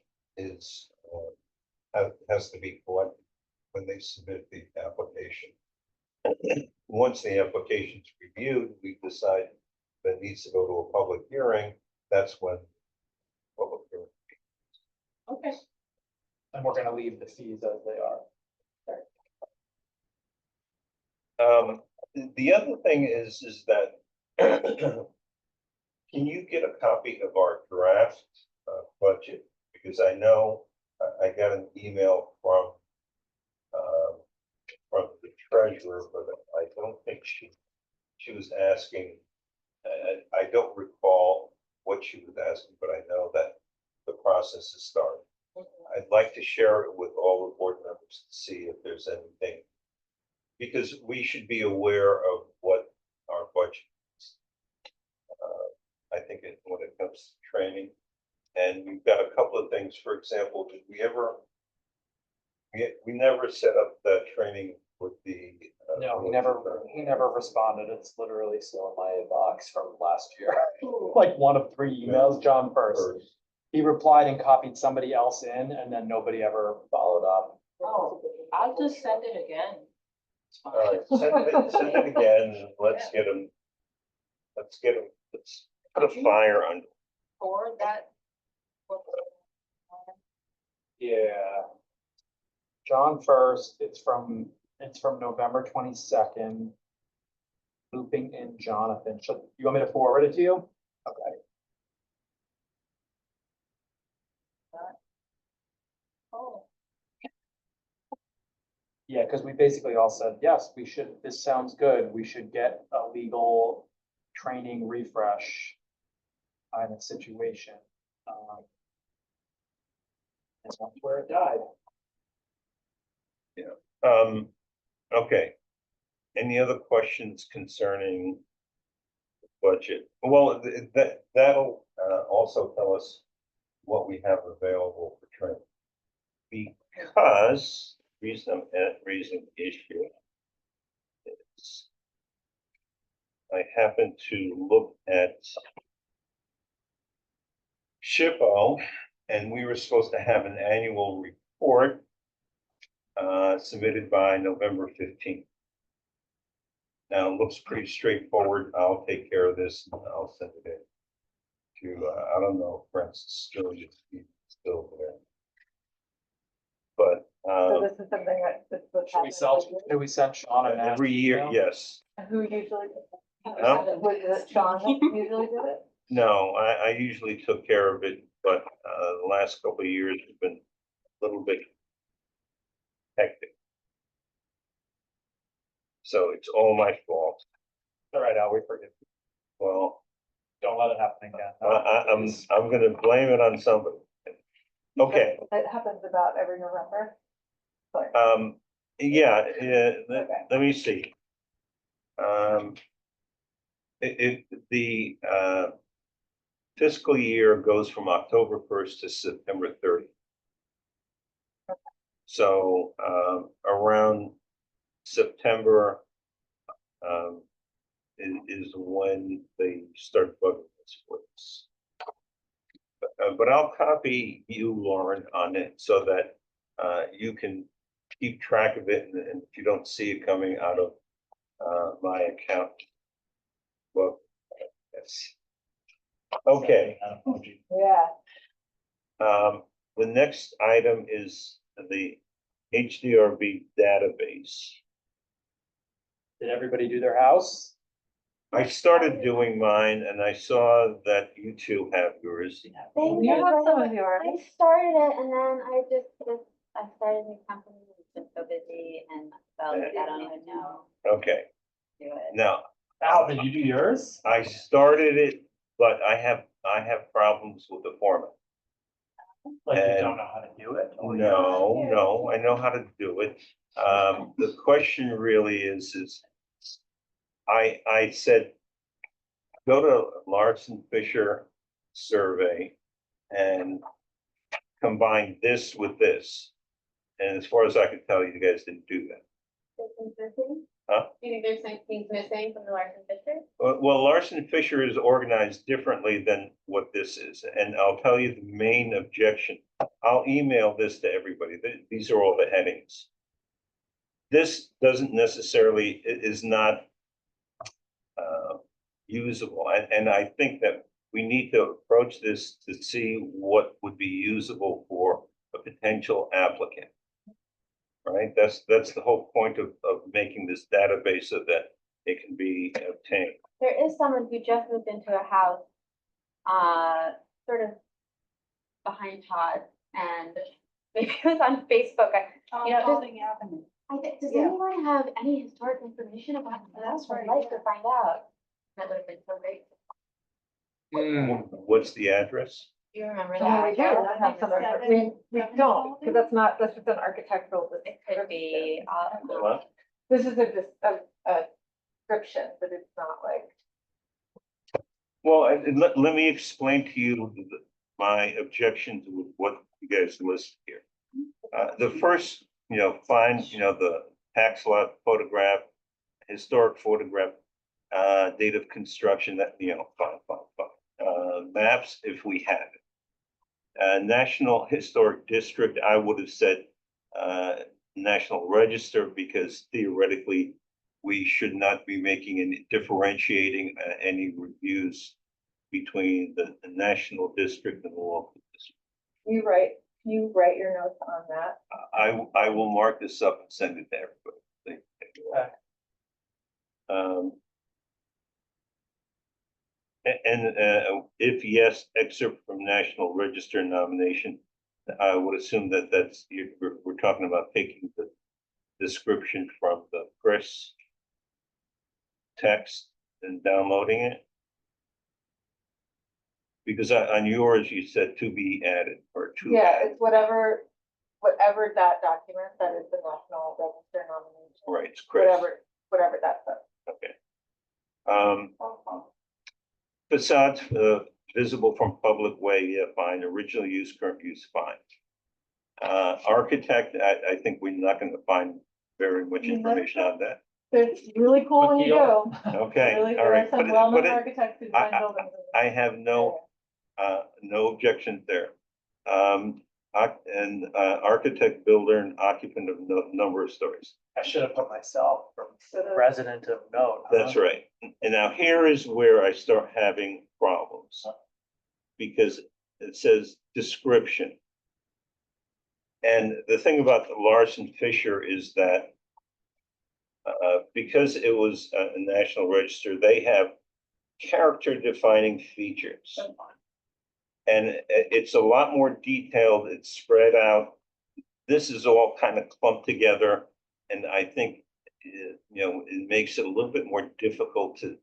has to be collected when they submit the application. Once the application is reviewed, we decide that it needs to go to a public hearing, that's when public hearing. okay, And we're gonna leave the fees as they are. The other thing is that can you get a copy of our draft budget? Because I know I got an email from the treasurer, but I don't think she was asking. I don't recall what she was asking, but I know that the process has started. I'd like to share it with all the board members to see if there's anything, because we should be aware of what our budget is. I think when it comes to training, and we've got a couple of things, for example, did we ever, we never set up that training with the. No, he never responded. It's literally still in my box from last year. Like one of 3 emails, John first. He replied and copied somebody else in, and then nobody ever followed up. oh, I'll just send it again. It's fine. All right, send it again, and let's get them, let's put a fire on. Or that. Yeah. John first, it's from November 22nd. Looping in Jonathan. You want me to forward it to you? Okay. Oh, Yeah, because we basically all said, yes, this sounds good. We should get a legal training refresh kind of situation. And that's where it died. Okay. Any other questions concerning the budget? Well, that'll also tell us what we have available for training. Because reason issue is I happen to look at SHPO, and we were supposed to have an annual report submitted by November 15th. Now, it looks pretty straightforward. I'll take care of this and I'll send it in to, I don't know if Francis still there. But So this is something this was Should we send Sean an every year, email? yes. Who usually? Huh? Was it Sean that usually did it? No, I usually took care of it, but the last couple of years have been a little bit hectic. So it's all my fault. All right, Al, we forgive you. Well, Don't let it happen again. I'm gonna blame it on somebody. Okay, It happens about every November. But yeah, let, Okay. let me see. The fiscal year goes from October 1st to September 30th. So around September is when they start bugging us for this. But I'll copy you, Lauren, on it so that you can keep track of it, and if you don't see it coming out of my account. Well, yes. Okay. yeah, The next item is the HDRB database. Did everybody do their house? I started doing mine and I saw that you two have yours. Thank You you. have some of yours. I started it and then I started a new company, it's been so busy and I'll get that on it now. Okay, Do it. now, Al, did you do yours? I started it, but I have problems with the format. Like you And- don't know how to do it? or you- No, I know how to do it. The question really is I said, go to Larson Fisher survey and combine this with this. And as far as I can tell, you guys didn't do that. Something's missing? Huh? Do you think there's something missing from the Larson Fisher? Well, Larson Fisher is organized differently than what this is, and I'll tell you the main objection. I'll email this to everybody. These are all the headings. This doesn't necessarily, is not usable, and I think that we need to approach this to see what would be usable for a potential applicant. Right? That's the whole point of making this database so that it can be obtained. There is someone who just moved into a house, sort of behind Todd, and maybe it was on Facebook. You know, does Yeah. anyone have any historic information about the house? I'd like to find out. That would have been so great. What's the address? Do you remember Oh, we that? do, that has some, we don't, because that's not, that's just an architectural. It could be, What? This is a description, but it's not like. Well, let me explain to you my objection to what you guys list here. The first, find, the tax lot photograph, historic photograph, date of construction, that, fine. Maps, if we have it. National Historic District, I would have said, National Register, because theoretically, we should not be making any differentiating any reviews between the national district and the local district. You write your notes on that. I will mark this up and send it to everybody. Okay. If yes, excerpt from National Register nomination, I would assume that we're talking about taking the description from the press text and downloading it. Because on yours, you said to be added or to Yeah, add. it's whatever that document that is the National Register nomination. Right, it's Chris. Whatever that says. Okay. Facades visible from public way, yeah, fine. Original use, current use, fine. Architect, I think we're not going to find very much information on that. It's really cool when you go. Okay, Really, all there are right. some But well-known architects who design I- buildings. I have no objections there. Architect, builder, and occupant of number of stories. I should have put myself from resident of note. That's right. And now here is where I start having problems. Because it says description. And the thing about the Larson Fisher is that because it was a National Register, they have character defining features. And it's a lot more detailed, it's spread out. This is all kind of clumped together. And I think, it makes it a little bit more difficult to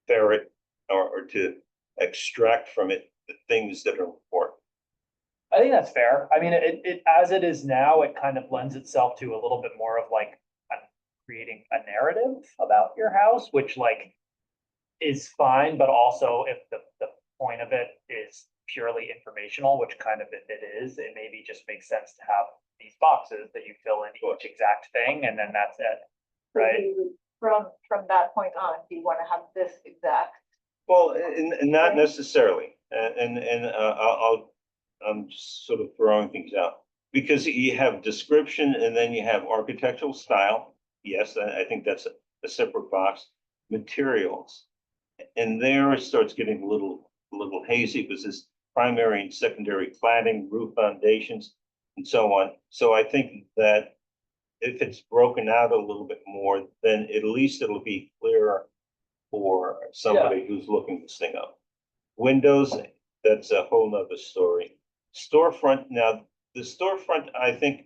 ferret or to extract from it the things that are important. I think that's fair. I mean, it as it is now, it kind of lends itself to a little bit more of like creating a narrative about your house, which like is fine, but also if the point of it is purely informational, which kind of it is, it maybe just makes sense to have these boxes that you fill in each exact thing, and then that's it, right? From that point on, do you want to have this exact? Well, and not necessarily, I'm just sort of throwing things out. Because you have description and then you have architectural style. Yes, I think that's a separate box. Materials. And there it starts getting a little hazy because it's primary and secondary cladding, roof foundations, and so on. So I think that if it's broken out a little bit more, then at least it'll be clearer for somebody who's looking this thing up. Windows, that's a whole nother story. Storefront, now the storefront, I think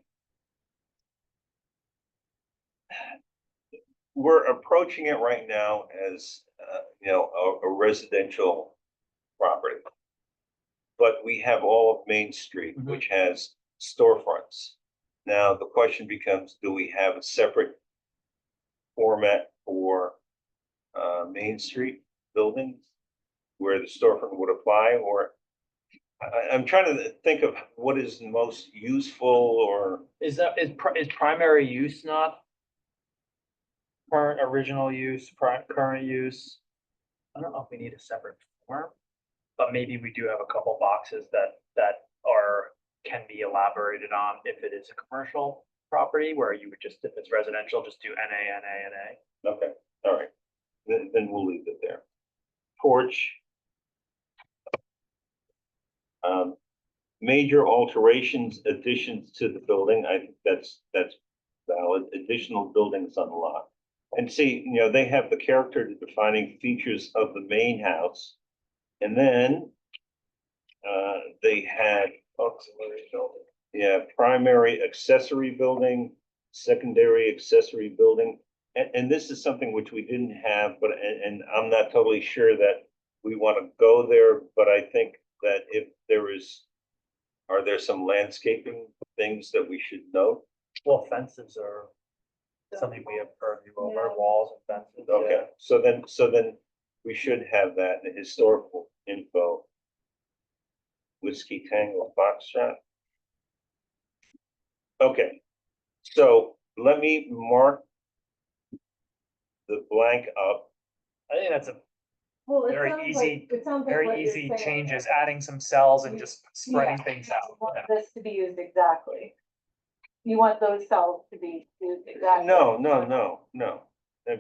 we're approaching it right now as, a residential property. But we have all of Main Street, Mhm. which has storefronts. Now, the question becomes, do we have a separate format for Main Street buildings where the storefront would apply, or I'm trying to think of what is most useful or, Is primary use not? Current, original use, current use? I don't know if we need a separate form, but maybe we do have a couple boxes that can be elaborated on if it is a commercial property, where you would just, if it's residential, just do NA. okay, all right. Then we'll leave it there. Porch. Major alterations, additions to the building, I think that's valid, additional buildings on the lot. And see, they have the character defining features of the main house. And then, they had, primary accessory building, secondary accessory building. And this is something which we didn't have, but, and I'm not totally sure that we want to go there, but I think that if there is, are there some landscaping things that we should note? Well, fences are something we have purview over, walls and fences. Okay, so then we should have that, the historical info. Whiskey Tango Foxtrot. Okay, so let me mark the blank up. I think that's a Well, Very sounds easy- it sounds like what very you're easy saying changes, is- adding some cells and You- just spreading Yeah, things you out. want this to be used exactly. You want those cells to be used exactly. No.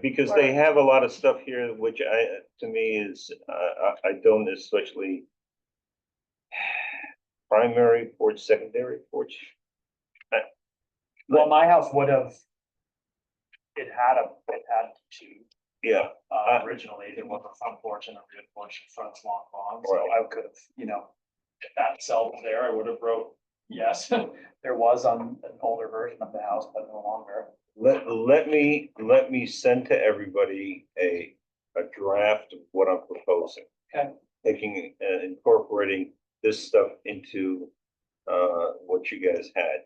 Because they have a lot of stuff here, which to me is, I don't especially. Primary porch, secondary porch. Well, my house would have. It had two, Yeah, originally, there was a front porch and a rear porch, front's long lawn, Right. so I could have, if that cell was there, I would have wrote, yes. There was on an older version of the house, but no longer. let me send to everybody a draft of what I'm proposing. Okay. Taking and incorporating this stuff into what you guys had.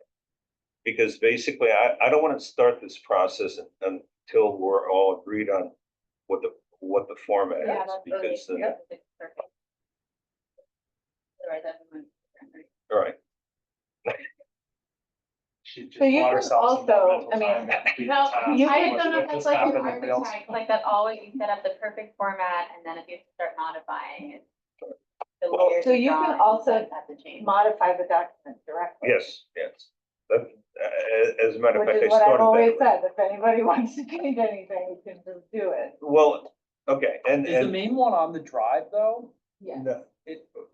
Because basically, I don't want to start this process until we're all agreed on what the format Yeah, is, that's because, really, perfect. Otherwise, all right, She just So you bought can herself some also, mental I mean, time to beat No, the task. you I can- just don't know if What that's just like an happened in real- architect, like that always, you set up the perfect format and then if you start modifying it. The layers So of you can drawings also have to change. modify the document directly. yes. That, as a matter of Which fact, I is what I've started always that. said, if anybody wants to change anything, you can just do it. Well, okay, and, Is the main one on the drive, though? Yeah. no,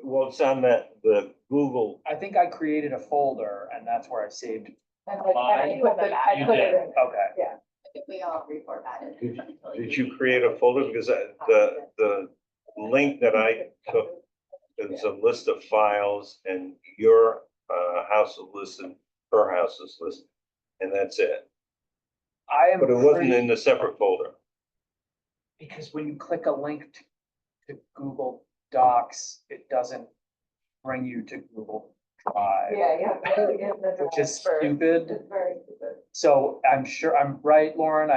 well, it's on the Google, I think I created a folder and that's where I saved. And I You put put it, I You put it did, in. okay. Yeah. If we all reformatted. did you create a folder? Because the link that I took is a list of files and your house is listed, her house is listed, and that's it. I am But it wasn't in pretty, the separate folder. because when you click a link to Google Docs, it doesn't bring you to Google Drive. Yeah, yeah. Which is stupid. It's very stupid. So I'm sure, I'm right, Lauren,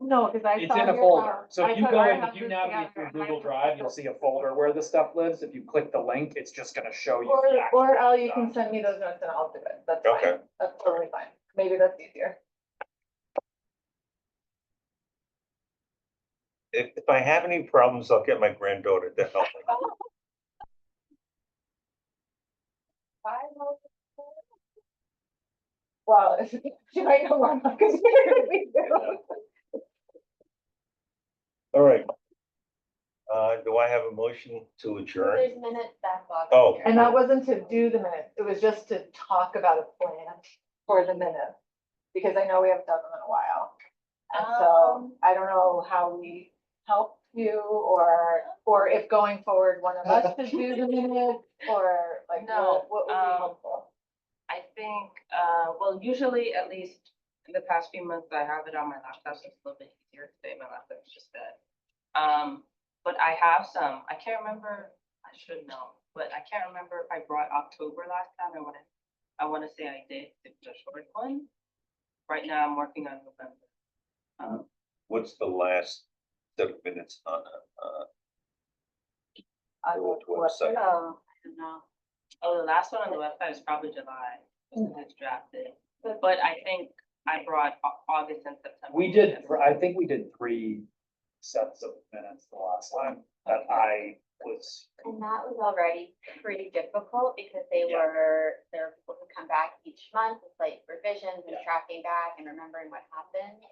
No, because I it's saw in a your folder. house. So I if you put go our in, if you houses navigate together through and I Google put Drive, you'll see a folder where the stuff lives. If you click the link, it's just gonna show you. Or, the actual or Al, you can stuff. send me those notes and I'll do it. That's Okay. fine. That's totally fine. Maybe that's easier. If I have any problems, I'll get my granddaughter to help me. Well, she might know more about computer than we do. All right. Do I have a motion to adjourn? There's minutes backlog. Oh. here. And that wasn't to do the minutes, it was just to talk about a plan for the minutes. Because I know we haven't done them in a while. And so I don't know how we help you or if going forward, one of us should do the minutes or like No, what would be helpful? I think, well, usually at least in the past few months, I have it on my laptop, so it's a little bit easier today. My laptop's just dead. But I have some, I can't remember, I should know, but I can't remember if I brought October last time. I wanna say I did, it's a short one. Right now, I'm working on November. What's the last set of minutes on, website? Oh, I don't know. Oh, the last one on the website is probably July, it's drafted, but I think I brought August and September. We did, I think we did 3 sets of minutes the last time that I was. And that was already pretty difficult because there were people who come back each month with like revisions and Yeah. tracking back and remembering what happened.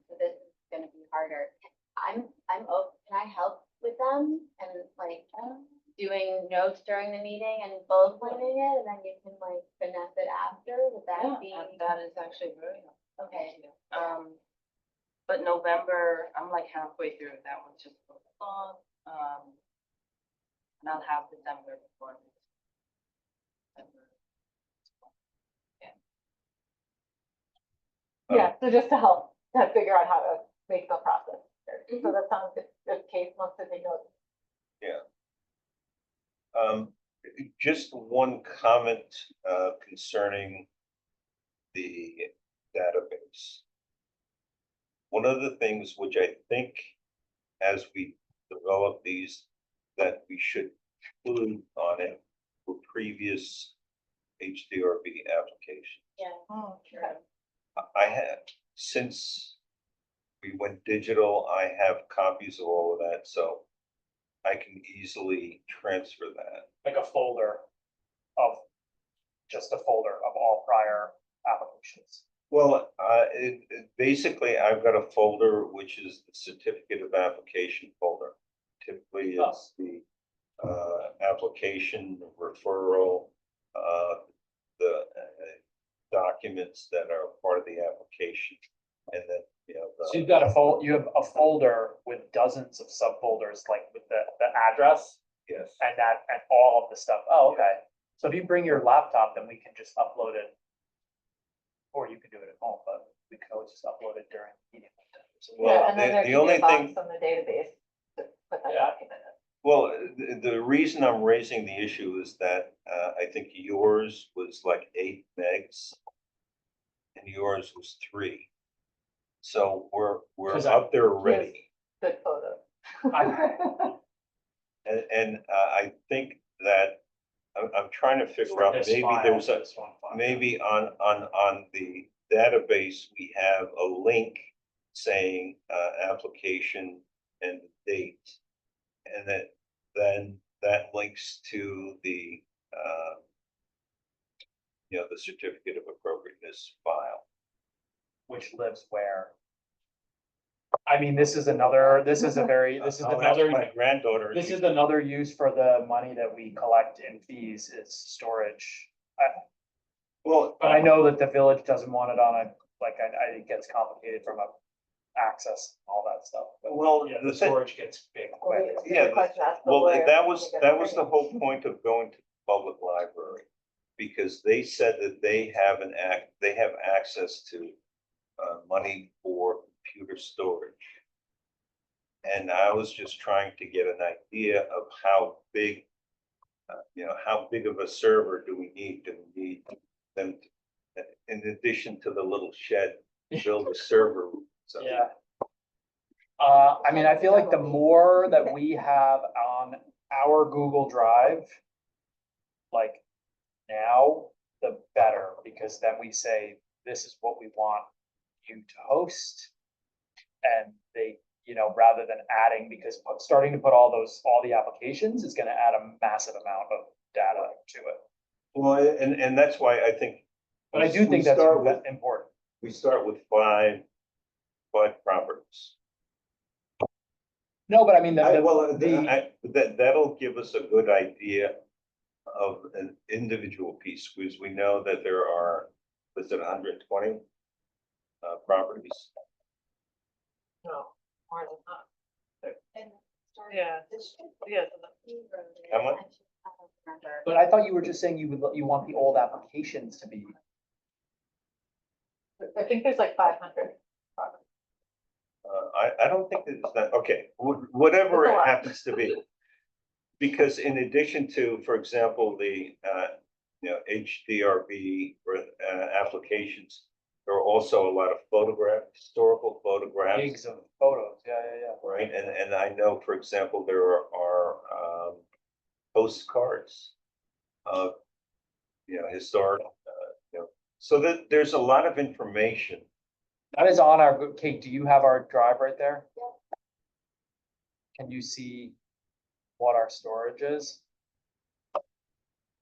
So this is gonna be harder. Can I help with them and like doing notes during the meeting and bullet pointing it, and then you can like finesse it after? Would that be? That is actually very helpful. Okay. But November, I'm like halfway through, that one's just a little long, and I'll have December before. Yeah, so just to help, to figure out how to make the process. So Mhm. that sounds good, if Kate wants to take notes. Just one comment, concerning the database. One of the things which I think, as we develop these, that we should include on it were previous HDRB applications. Yeah. Oh, sure. I have, since we went digital, I have copies of all of that, so I can easily transfer that. Like a folder of, just a folder of all prior applications. Well, basically, I've got a folder which is the certificate of application folder. Typically, it's the application referral, the documents that are part of the application, and then, So you've got you have a folder with dozens of subfolders, like with the address yes. and all of the stuff. Oh, okay. So if you bring your laptop, then we can just upload it. Or you can do it at home, but we can always just upload it during the meeting. Well, Yeah, and then there the can be only a box thing, on the database to put that Yeah. document in. well, the reason I'm raising the issue is that I think yours was like 8 megs, and yours was 3. So we're 'Cause up there already. Good photo. And I think that I'm trying to figure out, maybe there's a, maybe on the database, we have a link saying, application and date. And then that links to the, the certificate of appropriateness file. Which lives where? I mean, this is another I'll ask my granddaughter. this is another use for the money that we collect in fees is storage. Well, But I know that the village doesn't want it on it gets complicated from a access, and all that stuff. well, Yeah, the the thing, storage gets big Well, quick. the Yeah, question asked the well, lawyer, that when was, they get that was the training. whole point of going to the public library. Because they said that they have access to, money for computer storage. And I was just trying to get an idea of how big, how big of a server do we need? Do we need them, in addition to the little shed, build a server room? So, Yeah. I mean, I feel like the more that we have on our Google Drive, like now, the better, because then we say, this is what we want you to host. And they, rather than adding, because starting to put all the applications is gonna add a massive amount of data to it. well, and that's why I think. But I do we think that's start with- important. We start with five properties. No, but I mean, That'll give us a good idea of an individual piece, because we know that there are, was it 120 properties? No, more than that. Yeah. Yeah. How much? I don't remember. But I thought you were just saying you want the old applications to be. But I think there's like 500. I don't think that it's that, okay, whatever It's a it lot. happens to be. Because in addition to, for example, the, HDRB applications, there are also a lot of historical photographs. Gigs of photos, yeah, yeah, yeah. Right, and I know, for example, there are postcards of, historic, so that there's a lot of information. That is on our, Kate, do you have our drive right there? Can you see what our storage is?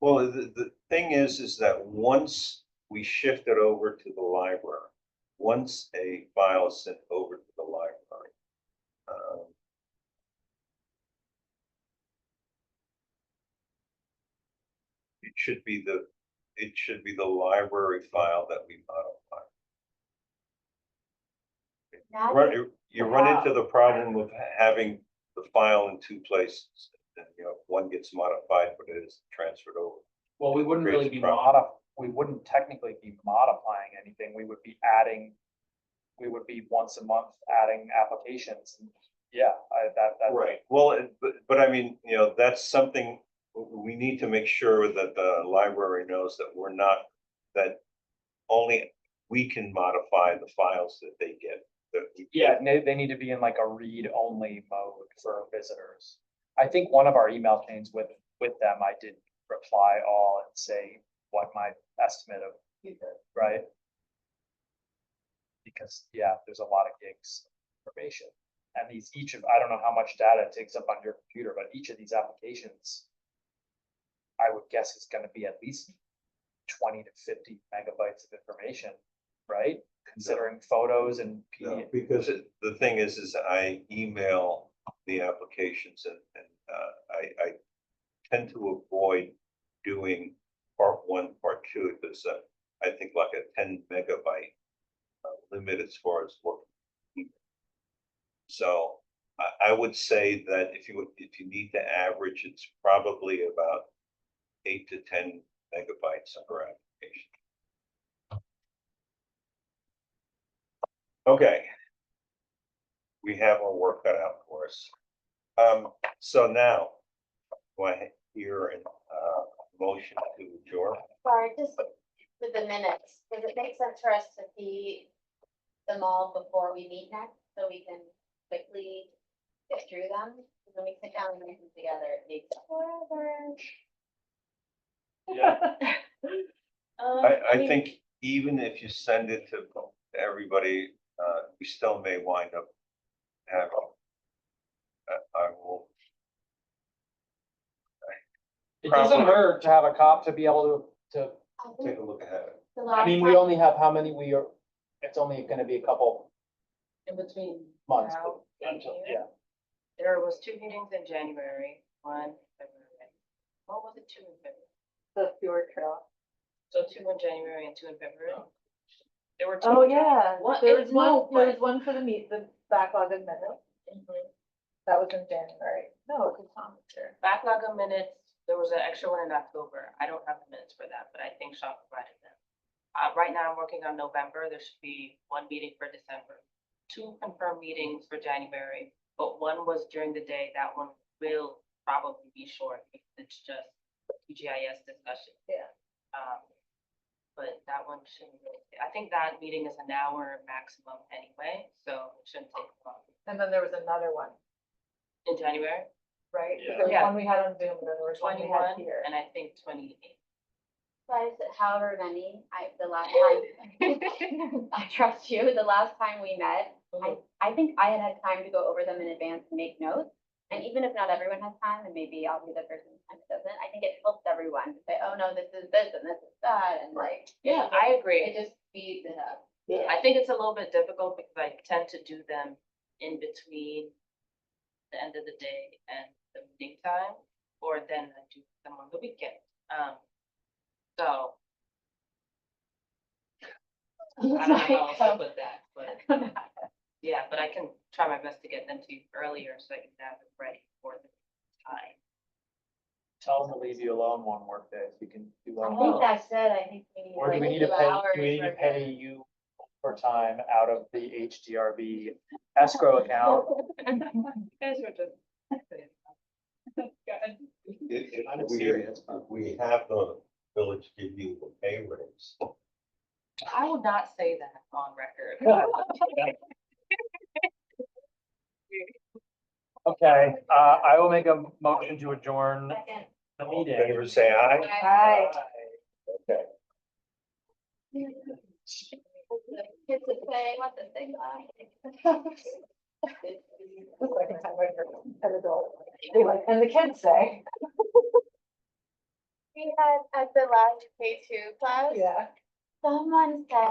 Well, the thing is that once we shift it over to the library, once a file is sent over to the library, it should be the library file that we modify. You run into the problem of having the file in two places. And, one gets modified, but it is transferred over. Well, we wouldn't really be Creates we wouldn't technically be modifying anything. We would be adding, we would be once a month adding applications. Yeah, that. Right, well, but I mean, that's something we need to make sure that the library knows that we're not, that only we can modify the files that they get. Yeah, they need to be in like a read-only mode for visitors. I think one of our email chains with them, I did reply all and say what my estimate of, right? Because, yeah, there's a lot of gigs of information. And I don't know how much data it takes up on your computer, but each of these applications, I would guess is gonna be at least 20 to 50 megabytes of information, right? Considering photos and No, PDF. because the thing is I email the applications and I tend to avoid doing part one, part two, because I think like a 10 megabyte limit as far as what. So I would say that if you need to average, it's probably about 8 to 10 megabytes per application. Okay. We have our work cut out for us. So now, do I hear a motion to adjourn? Sorry, just with the minutes, does it make sense for us to see them all before we meet next, so we can quickly get through them? Because when we sit down and read them together, it takes forever. Yeah. I think even if you send it to everybody, we still may wind up having. I will. It doesn't hurt to have a cop to be able to, I think Take a look at it. the I last mean, we time- only have how many it's only gonna be a couple In between months, now but and until, here, yeah. there was 2 meetings in January, 1 February. What was it, 2 in February? The Stewart Trail. So 2 in January and 2 in February? There were 2. Oh, yeah. What? There It's was one, no, there but- was one for the backlog of minutes. Mhm. That was in January. No, because Tom was here. Backlog of minutes, there was an extra one in October. I don't have the minutes for that, but I think Sean provided them. Right now, I'm working on November. There should be 1 meeting for December. 2 confirmed meetings for January, but 1 was during the day. That one will probably be short because it's just TGIS discussion. Yeah. But that one shouldn't really, I think that meeting is an hour maximum anyway, so it shouldn't take long. And then there was another one, In January, right? Yeah. There was Yeah. one we had on Zoom, and then there was one we had 21, here. and I think 28. Guys, however many, the last time, I trust you, the last time we met, I think I had time to go over them in advance and make notes. And even if not everyone has time, and maybe I'll be the person who doesn't, I think it helps everyone to say, oh, no, this is this and this is that, and like. Yeah, I It agree. just speeds it up. I think it's a little bit difficult because I tend to do them in between the end of the day and the meeting time, or then I do them on the weekend. So I don't know how else to put that, but yeah, but I can try my best to get them to you earlier so I can have it ready for the time. Tell them to leave you alone one work day, so you can do I that. think that's it, I think we need. Or do like we a need to few pay, hours do we need to for pay the- you for time out of the HDRB escrow account. Guys are just. I'm serious. We have the village give you a pay raise. I would not say that on record. Okay, I will make a motion to adjourn the All in meeting. favor, say aye. Hi. Okay. Kids would say, what the thing The second time I heard an adult, they like, and the kids say, We had at the last K2 class, yeah. someone said,